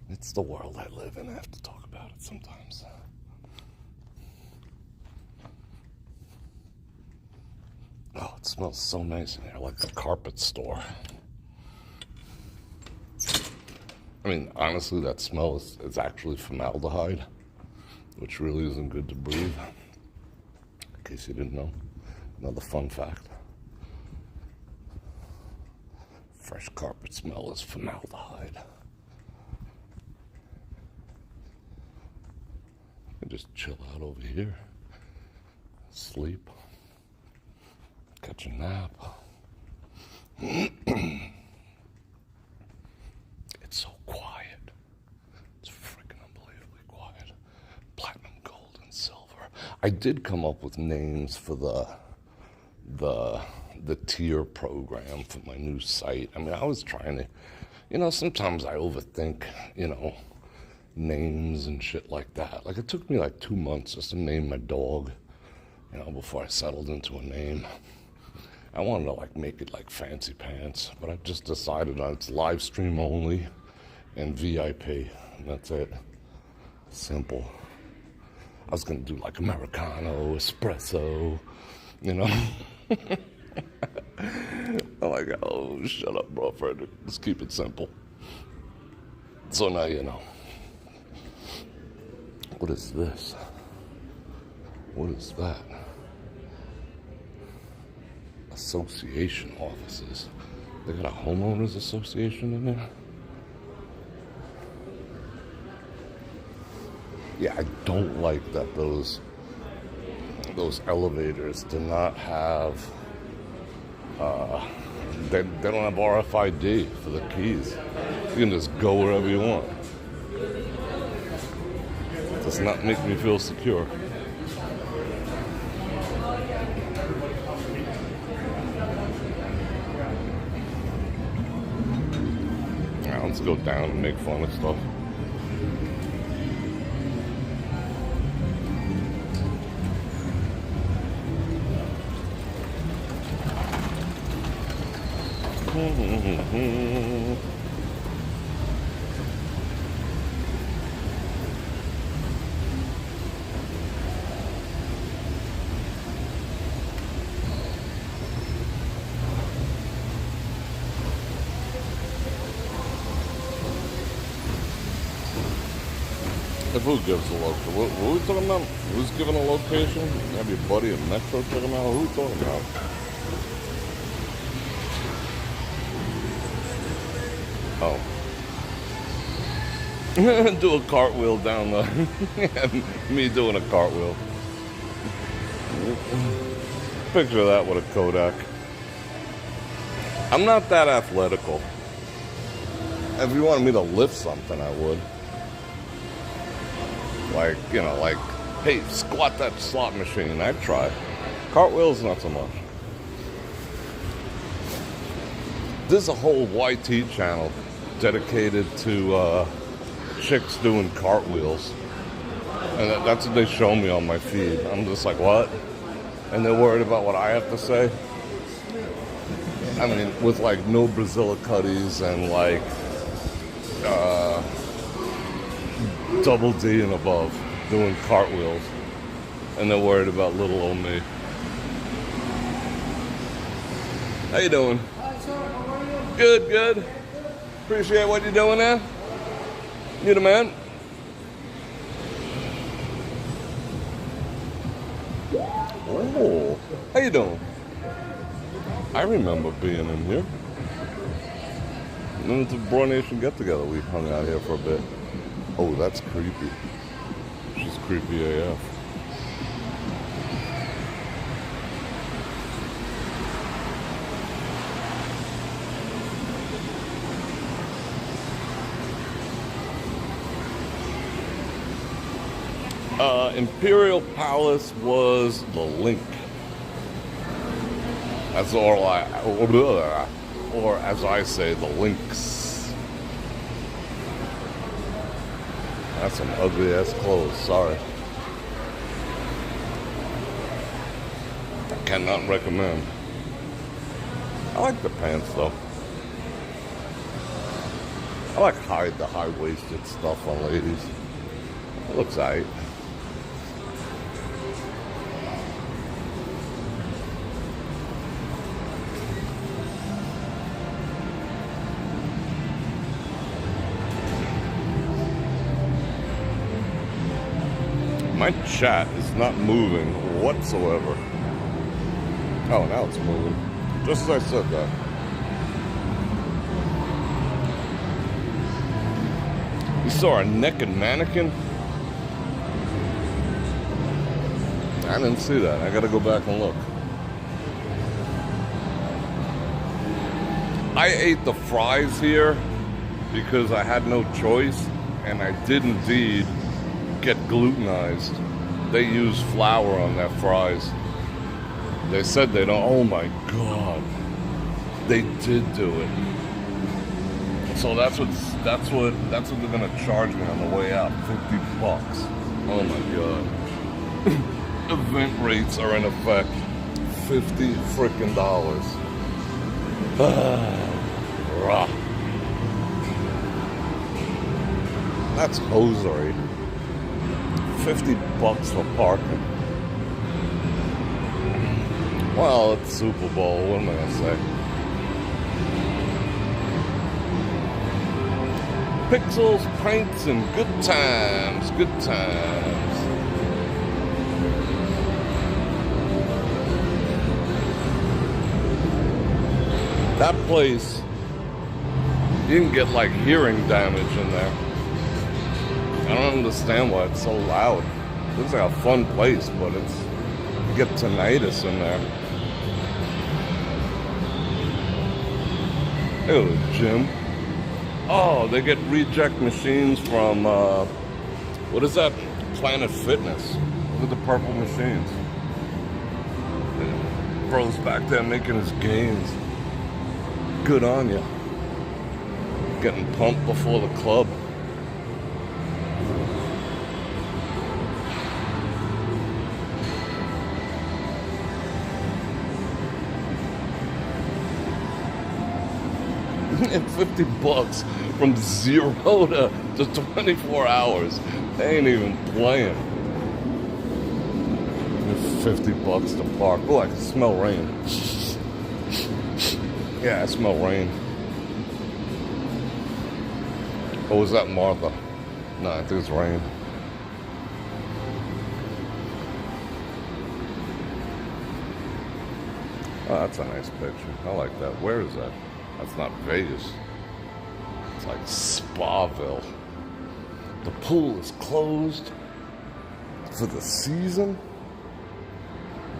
It's the world I live in. I have to talk about it sometimes. Oh, it smells so nice in here, like a carpet store. I mean, honestly, that smell is actually formaldehyde, which really isn't good to breathe. In case you didn't know. Another fun fact. Fresh carpet smell is formaldehyde. And just chill out over here, sleep, catch a nap. It's so quiet. It's freaking unbelievably quiet. Platinum, gold, and silver. I did come up with names for the tier program for my new site. I mean, I was trying to, sometimes I overthink, names and shit like that. Like, it took me like 2 months just to name my dog, before I settled into a name. I wanted to like make it like fancy pants, but I just decided on it's live stream only and VIP, and that's it. Simple. I was gonna do like Americano, espresso, I'm like, oh, shut up, Bror Fredrik. Let's keep it simple. So now you know. What is this? What is that? Association offices. They got a homeowners association in there? Yeah, I don't like that those elevators do not have they don't have RFID for the keys. You can just go wherever you want. It does not make me feel secure. Now let's go down and make fun of stuff. If who gives a location? What are we talking about? Who's giving a location? You have your buddy at Metro checking out? Who are we talking about? Oh. Do a cartwheel down the... Me doing a cartwheel. Picture that with a Kodak. I'm not that athletical. If you wanted me to lift something, I would. Like, you know, like, hey, squat that slot machine. I'd try. Cartwheels, not so much. There's a whole YT channel dedicated to chicks doing cartwheels. And that's what they show me on my feed. I'm just like, what? And they're worried about what I have to say? I mean, with like no Brazilicuties and like double D and above doing cartwheels. And they're worried about little old me. How you doing? Hi, sir. How are you? Good, good. Appreciate what you're doing there. You the man? Oh, how you doing? I remember being in here. Then it's a Bror Nation get-together. We hung out here for a bit. Oh, that's creepy. She's creepy AF. Imperial Palace was the link. That's all or as I say, the links. That's some ugly ass clothes, sorry. I cannot recommend. I like the pants though. I like the high-waisted stuff on ladies. It looks aight. My chat is not moving whatsoever. Oh, now it's moving. Just as I said that. You saw a naked mannequin? I didn't see that. I gotta go back and look. I ate the fries here because I had no choice, and I did indeed get glutenized. They use flour on their fries. They said they don't. Oh my God, they did do it. So that's what they're gonna charge me on the way out. $50. Oh my God. Event rates are in effect. $50 freaking dollars. That's hosiery. $50 for parking. Well, it's Super Bowl. What am I gonna say? Pixels, pranks, and good times. Good times. That place, you can get like hearing damage in there. I don't understand why it's so loud. It looks like a fun place, but you get tinnitus in there. Look at the gym. Oh, they get reject machines from, what is that? Planet Fitness. Look at the purple machines. Bro's back there making his gains. Good on you. Getting pumped before the club. And $50 from 0 to 24 hours. They ain't even playing. $50 to park. Oh, I can smell rain. Yeah, I smell rain. Or was that Martha? No, I think it's rain. Oh, that's a nice picture. I like that. Where is that? That's not Vegas. It's like Spaville. The pool is closed for the season?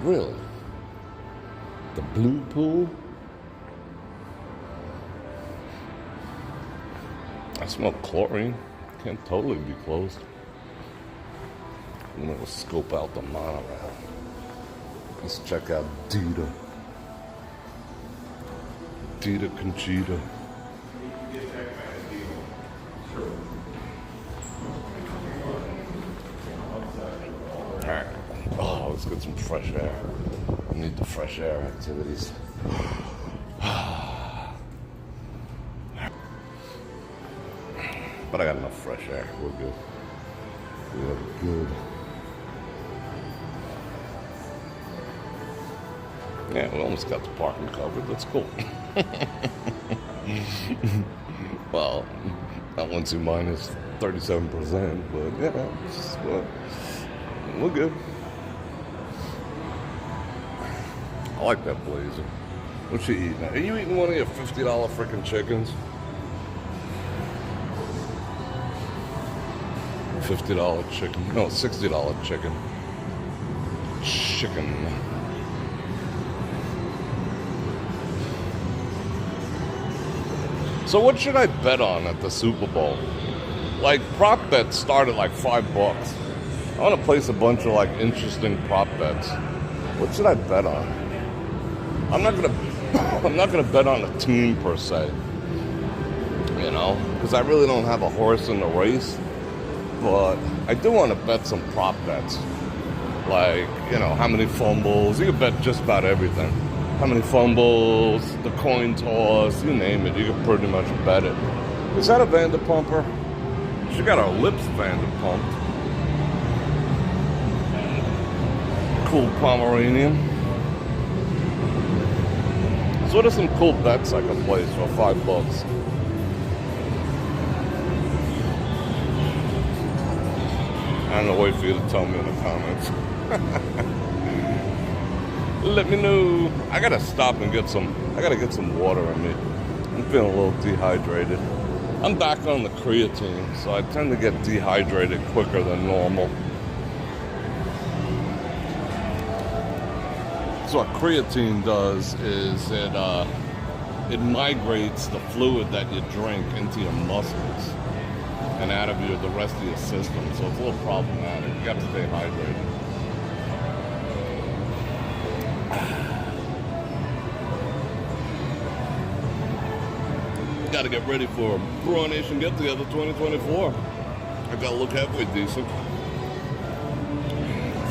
Really? The blue pool? I smell chlorine. Can't totally be closed. I'm gonna scope out the monorail. Let's check out Dita. Dita Conchita. Alright. Oh, let's get some fresh air. I need the fresh air activities. But I got enough fresh air. We're good. We're good. Yeah, we almost got the parking covered. That's cool. Well, not once you minus 37%, but yeah, we're good. I like that blazer. What you eating? Are you eating one of your $50 freaking chickens? $50 chicken. No, $60 chicken. Chicken. So what should I bet on at the Super Bowl? Like, prop bets start at like $5. I want to place a bunch of like interesting prop bets. What should I bet on? I'm not gonna bet on a team per se. You know, because I really don't have a horse in the race. But I do want to bet some prop bets. Like, you know, how many fumbles. You can bet just about everything. How many fumbles, the coin toss, you name it. You can pretty much bet it. Is that a Vanderpumper? She got her lips Vanderpumped. Cool Pomeranian. So what are some cool bets I can place for $5? I'm gonna wait for you to tell me in the comments. Let me know. I gotta stop and get some water in me. I'm feeling a little dehydrated. I'm back on the creatine, so I tend to get dehydrated quicker than normal. So what creatine does is it migrates the fluid that you drink into your muscles and out of the rest of your system, so it's a little problematic. You got to stay hydrated. Got to get ready for Bror Nation Get Together 2024. I got to look halfway decent.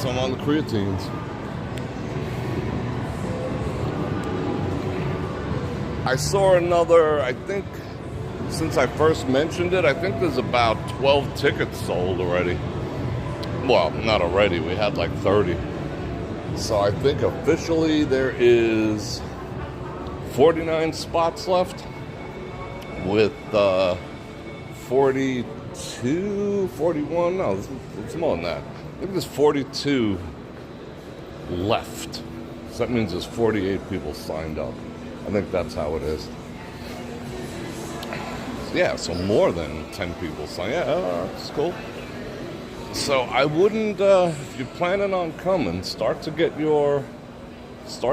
So I'm on the creatines. I saw another, I think, since I first mentioned it, I think there's about 12 tickets sold already. Well, not already, we had like 30. So I think officially there is 49 spots left with 42, 41, no, it's more than that. I think there's 42 left. So that means there's 48 people signed up. I think that's how it is. Yeah, so more than 10 people signed. Yeah, it's cool. So I wouldn't, if you're planning on coming, start to get your, you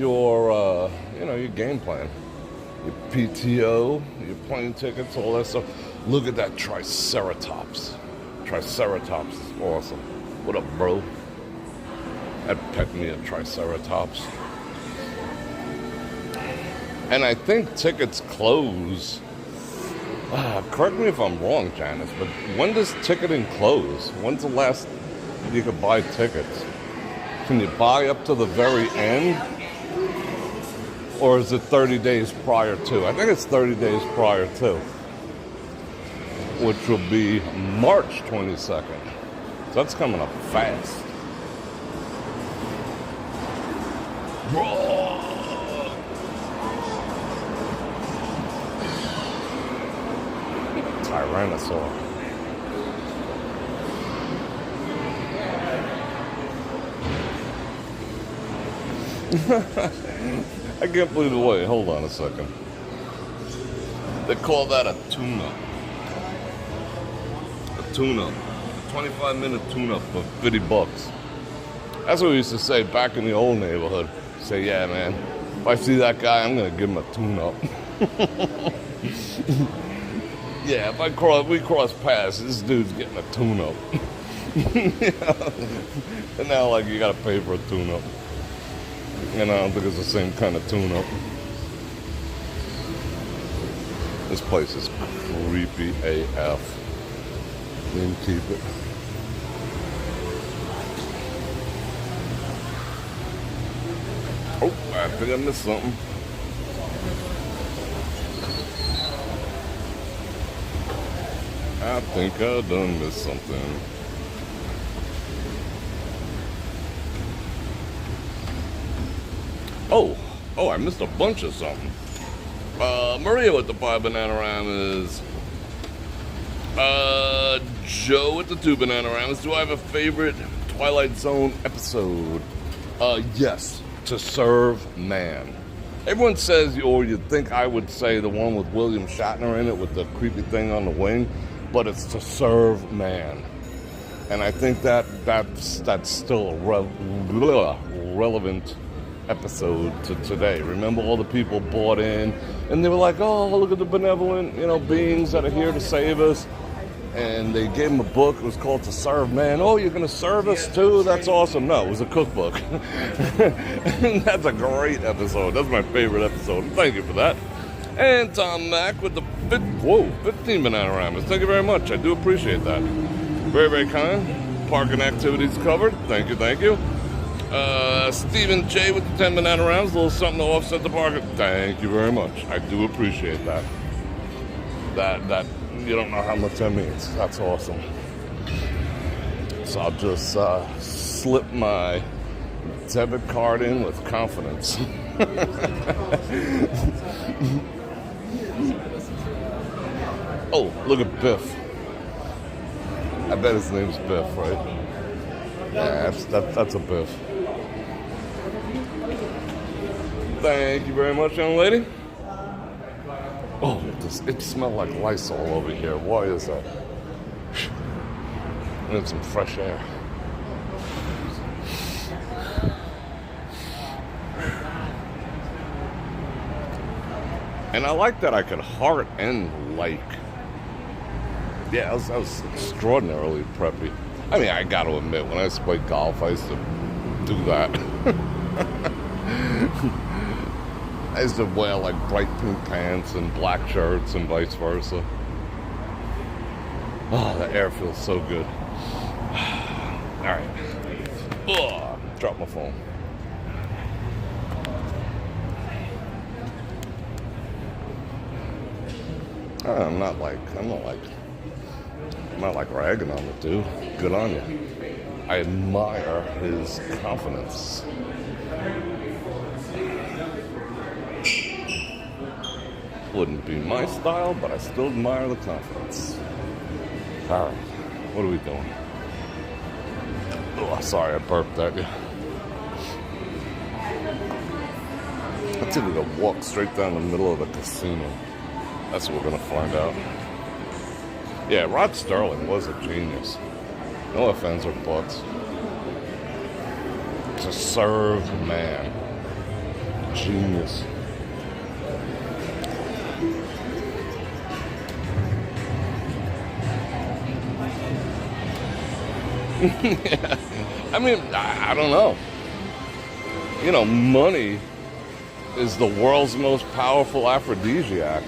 know, your game plan, your PTO, your plane tickets, all that stuff. Look at that Triceratops. Triceratops is awesome. What up, bro? I'd pet me a Triceratops. And I think tickets close. Correct me if I'm wrong, Janice, but when does ticketing close? When's the last you could buy tickets? Can you buy up to the very end? Or is it 30 days prior to? I think it's 30 days prior to, which will be March 22nd. So that's coming up fast. Tyrannosaur. I can't believe the way. Hold on a second. They call that a tune-up. A tune-up. 25-minute tune-up for $50. That's what we used to say back in the old neighborhood. Say, yeah, man, if I see that guy, I'm going to give him a tune-up. Yeah, if we cross paths, this dude's getting a tune-up. And now, like, you got to pay for a tune-up. And I don't think it's the same kind of tune-up. This place is creepy AF. Didn't keep it. Oh, I think I missed something. I think I done missed something. Oh, I missed a bunch of something. Maria with the 5 Bananaраmas. Joe with the 2 Bananaраmas. Do I have a favorite Twilight Zone episode? Yes. To Serve Man. Everyone says, or you'd think I would say the one with William Shatner in it with the creepy thing on the wing, but it's To Serve Man. And I think that's still a relevant episode to today. Remember, all the people bought in and they were like, oh, look at the benevolent, beings that are here to save us. And they gave him a book. It was called To Serve Man. Oh, you're going to serve us too? That's awesome. No, it was a cookbook. That's a great episode. That's my favorite episode. Thank you for that. And Tom Mack with the 15 Bananaramas. Thank you very much. I do appreciate that. Very, very kind. Parking activities covered. Thank you, thank you. Stephen J with the 10 Bananaramas. A little something to offset the parking. Thank you very much. I do appreciate that. That you don't know how much that means. That's awesome. So I'll just slip my debit card in with confidence. Oh, look at Biff. I bet his name's Biff, right? Yeah, that's a Biff. Thank you very much, young lady. Oh, it smells like Lysol over here. Why is that? I need some fresh air. And I like that I could heart and like. Yeah, I was extraordinarily preppy. I mean, I got to admit, when I used to play golf, I used to do that. I used to wear like bright pink pants and black shirts and vice versa. Oh, the air feels so good. All right. Oh, dropped my phone. I'm not ragging on the dude. Good on you. I admire his confidence. Wouldn't be my style, but I still admire the confidence. All right, what are we doing? Oh, sorry, I burped at you. I think we're gonna walk straight down the middle of the casino. That's what we're gonna find out. Yeah, Rod Sterling was a genius. No offense or buts. To Serve Man. Genius. Yeah. I mean, I don't know. Money is the world's most powerful aphrodisiac.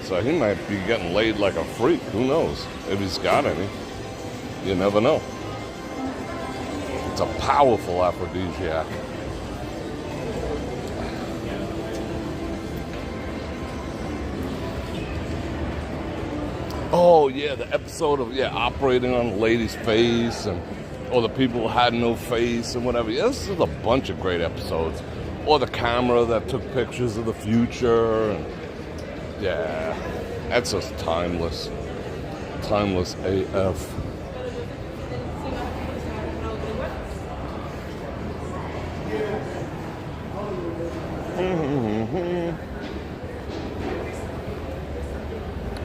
So he might be getting laid like a freak. Who knows? If he's got any. You never know. It's a powerful aphrodisiac. Oh, yeah, the episode of, operating on a lady's face, or the people who had no face and whatever. Yeah, this is a bunch of great episodes. Or the camera that took pictures of the future. And, yeah, that's just timeless. Timeless AF.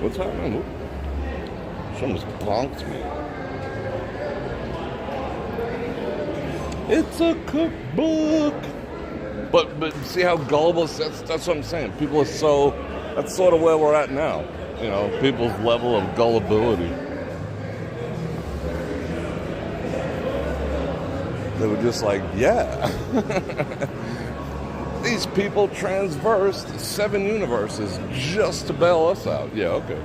What's happening? Someone's bonked me. It's a cookbook. But see how gullible, that's what I'm saying. People are so, that's sort of where we're at now. You know, people's level of gullibility. They were just like, yeah. These people transversed 7 universes just to bail us out. Yeah, okay.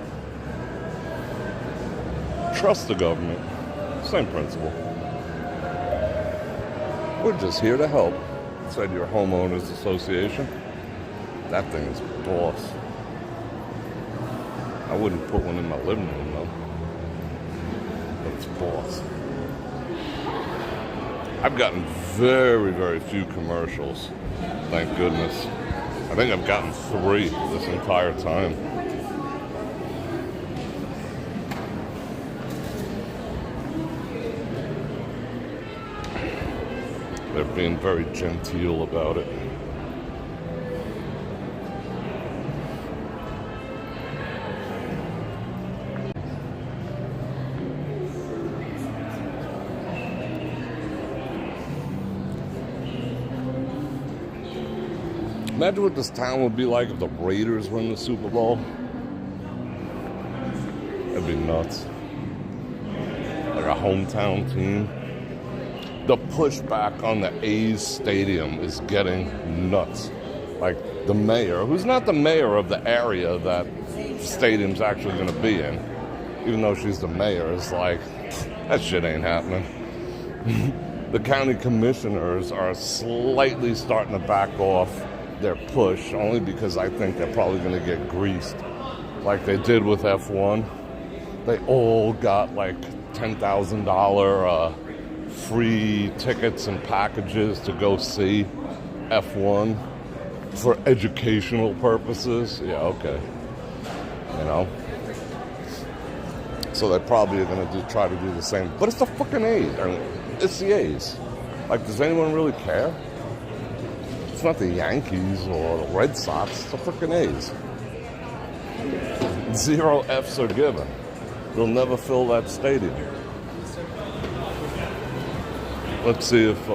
Trust the government. Same principle. We're just here to help, said your homeowners association. That thing is boss. I wouldn't put one in my living room, though. But it's boss. I've gotten very, very few commercials. Thank goodness. I think I've gotten 3 this entire time. They're being very genteel about it. Imagine what this town would be like if the Raiders win the Super Bowl. That'd be nuts. Like a hometown team. The pushback on the A's stadium is getting nuts. Like the mayor, who's not the mayor of the area that stadium's actually going to be in, even though she's the mayor, is like, that shit ain't happening. The county commissioners are slightly starting to back off their push, only because I think they're probably going to get greased like they did with F1. They all got like $10,000 free tickets and packages to go see F1 for educational purposes. Yeah, okay. You know? So they probably are going to try to do the same. But it's the fucking A's. I mean, it's the A's. Like, does anyone really care? It's not the Yankees or the Red Sox. It's the freaking A's. 0 F's are given. They'll never fill that stadium. Let's see if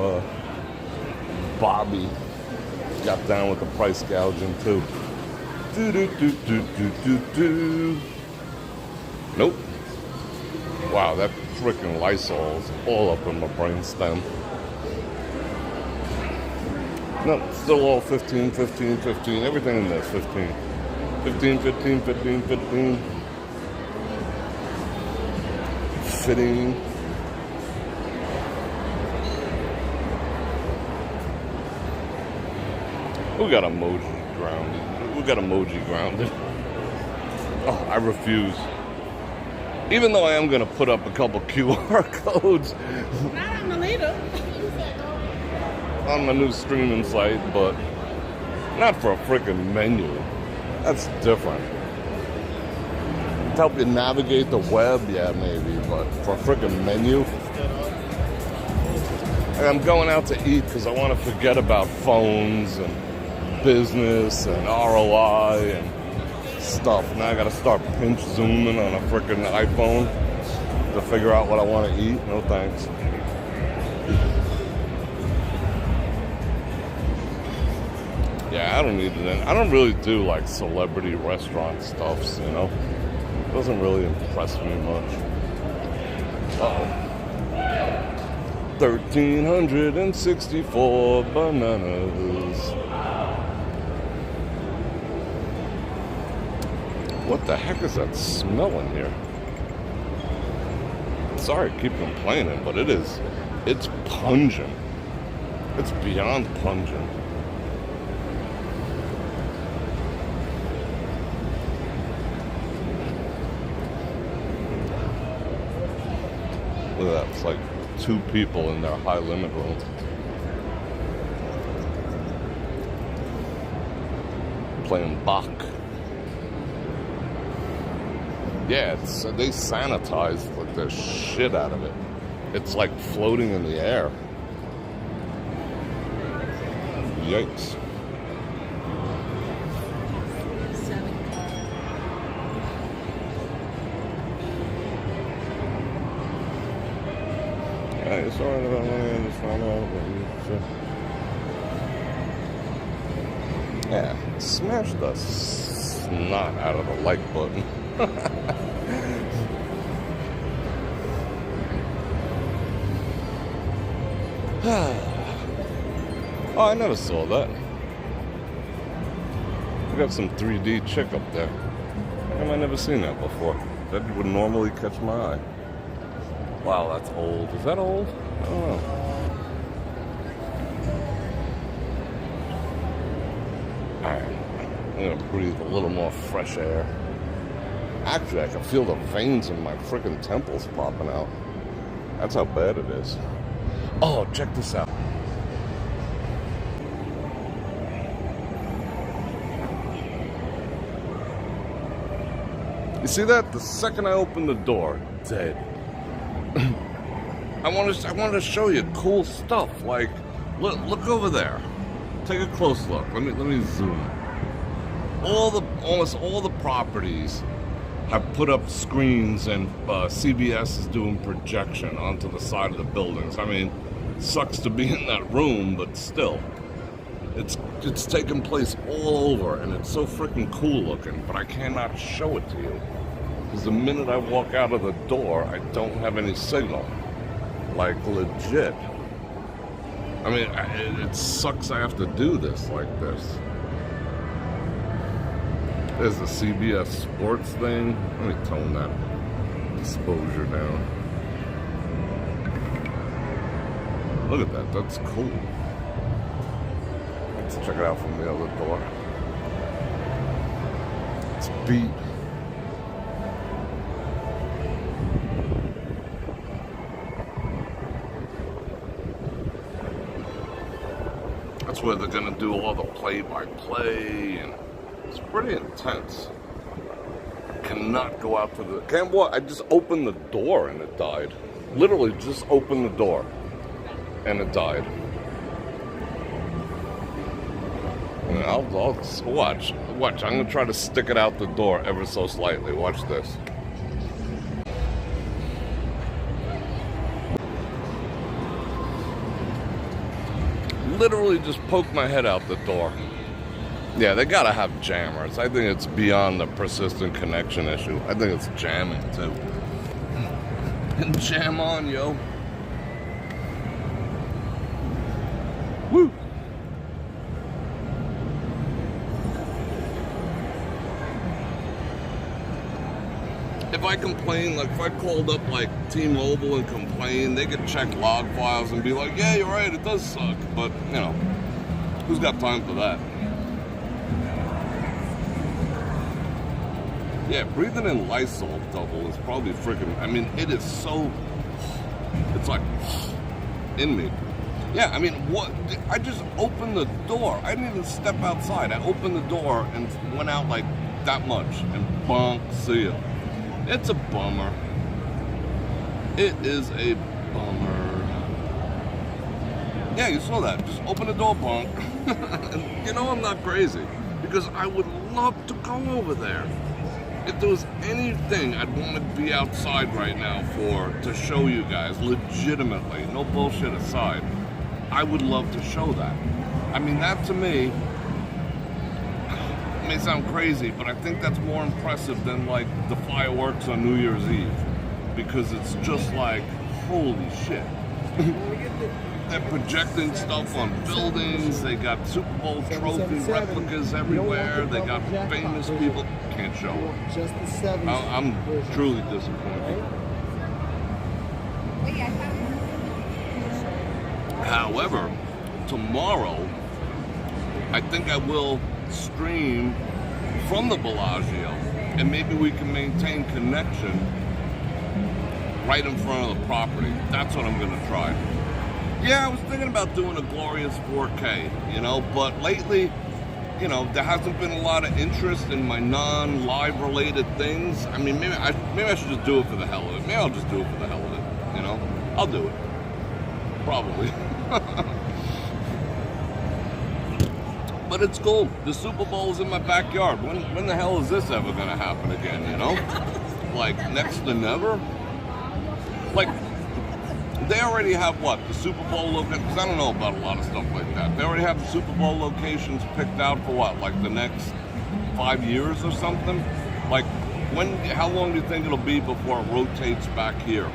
Bobby got down with the price gouging too. Nope. Wow, that freaking Lysol is all up in my brainstem. No, still all 15, 15, 15. Everything in there is 15. 15, 15, 15, 15. Fitting. We got emoji grounded. Oh, I refuse. Even though I am going to put up a couple QR codes. Not on the leader. On my new streaming site, but not for a freaking menu. That's different. To help you navigate the web, yeah, maybe, but for a freaking menu. And I'm going out to eat because I want to forget about phones and business and ROI and stuff. Now I got to start pinch zooming on a freaking iPhone to figure out what I want to eat. No thanks. Yeah, I don't need it. I don't really do like celebrity restaurant stuffs, you know. It doesn't really impress me much. Uh-oh. 1,364 bananas. What the heck is that smell in here? Sorry to keep complaining, but it's pungent. It's beyond pungent. Look at that, it's like 2 people in their high limit room. Playing Bach. Yeah, they sanitize like the shit out of it. It's like floating in the air. Yikes. You're sorry about money, I just found out about you. Yeah, smash the snot out of the like button. Oh, I never saw that. We got some 3D chick up there. How come I never seen that before? That would normally catch my eye. Wow, that's old. Is that old? I don't know. Alright. I'm gonna breathe a little more fresh air. Actually, I can feel the veins in my freaking temples popping out. That's how bad it is. Oh, check this out. You see that? The second I open the door, dead. I wanted to show you cool stuff. Like, look over there. Take a close look. Let me zoom. Almost all the properties have put up screens, and CBS is doing projection onto the side of the buildings. I mean, sucks to be in that room, but still, it's taking place all over, and it's so freaking cool looking. But I cannot show it to you because the minute I walk out of the door, I don't have any signal. Like, legit. I mean, it sucks I have to do this like this. There's the CBS Sports thing. Let me tone that exposure down. Look at that. That's cool. Let's check it out from the other door. It's beat. That's where they're gonna do all the play-by-play, and it's pretty intense. Cannot go out to the... Can't what? I just opened the door and it died. Literally just opened the door and it died. And I'll watch. I'm gonna try to stick it out the door ever so slightly. Watch this. Literally just poked my head out the door. Yeah, they gotta have jammers. I think it's beyond the persistent connection issue. I think it's jamming too. And jam on, yo. Woo! If I complain, like if I called up like T-Mobile and complain, they could check log files and be like, yeah, you're right, it does suck. But, you know, who's got time for that? Yeah, breathing in Lysol double is probably freaking, I mean, it is so, it's like, in me. Yeah, I mean, what, I just opened the door. I didn't even step outside. I opened the door and went out like that much, and bonk, see ya. It's a bummer. It is a bummer. Yeah, you saw that. Just open the door, bonk. You know I'm not crazy, because I would love to go over there. If there was anything I'd want to be outside right now to show you guys, legitimately, no bullshit aside, I would love to show that. I mean, that to me, it may sound crazy, but I think that's more impressive than like the fireworks on New Year's Eve, because it's just like, holy shit. They're projecting stuff on buildings. They got Super Bowl trophy replicas everywhere. They got famous people. Can't show them. I'm truly disappointed. However, tomorrow, I think I will stream from the Bellagio, and maybe we can maintain connection right in front of the property. That's what I'm gonna try. Yeah, I was thinking about doing a glorious 4K, you know, but lately, you know, there hasn't been a lot of interest in my non-live related things. I mean, maybe I should just do it for the hell of it. Maybe I'll just do it for the hell of it, you know? I'll do it. Probably. But it's cool. The Super Bowl is in my backyard. When the hell is this ever gonna happen again, you know? Like, next to never? Like, they already have what? The Super Bowl location? Because I don't know about a lot of stuff like that. They already have the Super Bowl locations picked out for what? Like the next 5 years or something? Like, how long do you think it'll be before it rotates back here?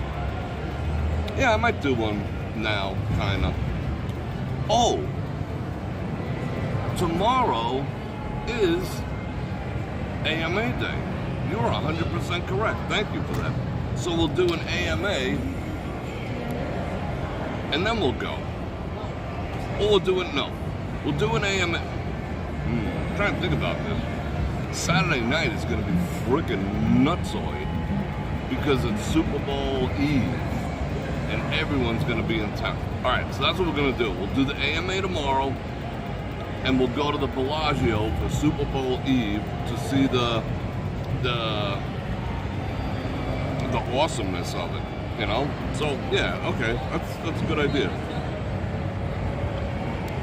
Yeah, I might do one now, kind of. Oh, tomorrow is AMA Day. You're 100% correct. Thank you for that. So we'll do an AMA, and then we'll go. Or we'll do it, no. We'll do an AMA. I'm trying to think about this. Saturday night is going to be freaking nutsoid because it's Super Bowl Eve and everyone's going to be in town. All right, so that's what we're going to do. We'll do the AMA tomorrow and we'll go to the Bellagio for Super Bowl Eve to see the awesomeness of it, you know? So, yeah, okay, that's a good idea.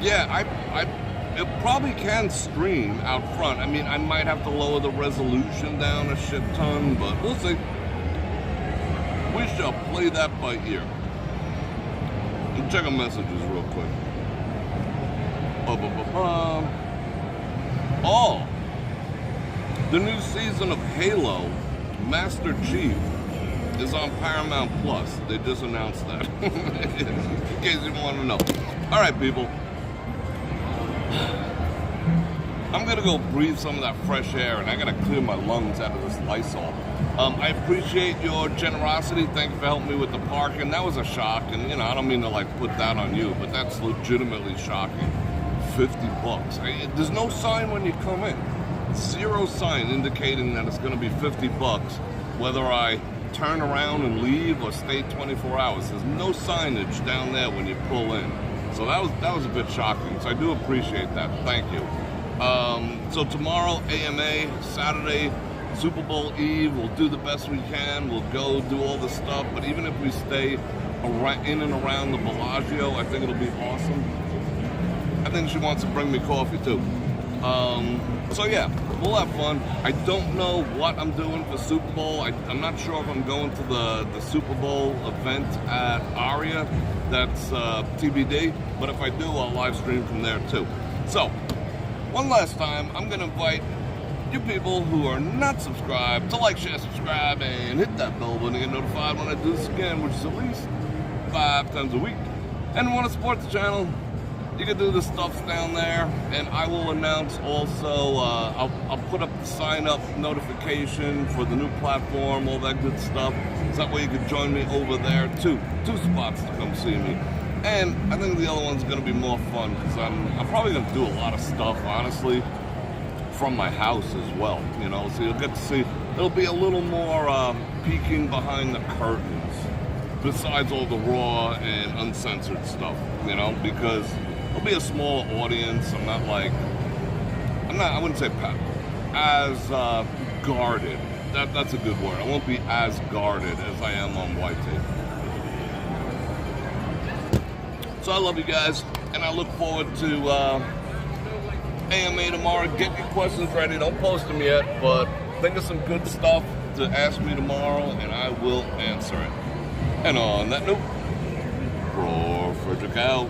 Yeah, it probably can stream out front. I mean, I might have to lower the resolution down a shit ton, but we'll see. We shall play that by ear. And check our messages real quick. Oh, the new season of Halo, Master Chief, is on Paramount Plus. They just announced that, in case you want to know. All right, people. I'm gonna go breathe some of that fresh air, and I gotta clear my lungs out of this Lysol. I appreciate your generosity. Thank you for helping me with the parking. That was a shock, and you know, I don't mean to like put that on you, but that's legitimately shocking. $50. There's no sign when you come in. Zero sign indicating that it's gonna be $50, whether I turn around and leave or stay 24 hours. There's no signage down there when you pull in. So that was a bit shocking. So I do appreciate that. Thank you. So tomorrow, AMA, Saturday, Super Bowl Eve, we'll do the best we can. We'll go do all the stuff. But even if we stay in and around the Bellagio, I think it'll be awesome. I think she wants to bring me coffee too. So yeah, we'll have fun. I don't know what I'm doing for Super Bowl. I'm not sure if I'm going to the Super Bowl event at Aria. That's TBD. But if I do, I'll live stream from there too. So, one last time, I'm going to invite you people who are not subscribed to like, share, subscribe, and hit that bell button to get notified when I do this again, which is at least 5 times a week. And want to support the channel, you can do the stuff down there, and I will announce also, I'll put up the sign-up notification for the new platform, all that good stuff. So that way you can join me over there too. 2 spots to come see me. And I think the other one's going to be more fun because I'm probably going to do a lot of stuff, honestly, from my house as well, you know. So you'll get to see, it'll be a little more peeking behind the curtains besides all the raw and uncensored stuff, you know, because it'll be a smaller audience. I wouldn't say as guarded. That's a good word. I won't be as guarded as I am on YT. So I love you guys, and I look forward to AMA tomorrow. Get your questions ready. Don't post them yet, but think of some good stuff to ask me tomorrow, and I will answer it. And on that note, Bror Fredrik out.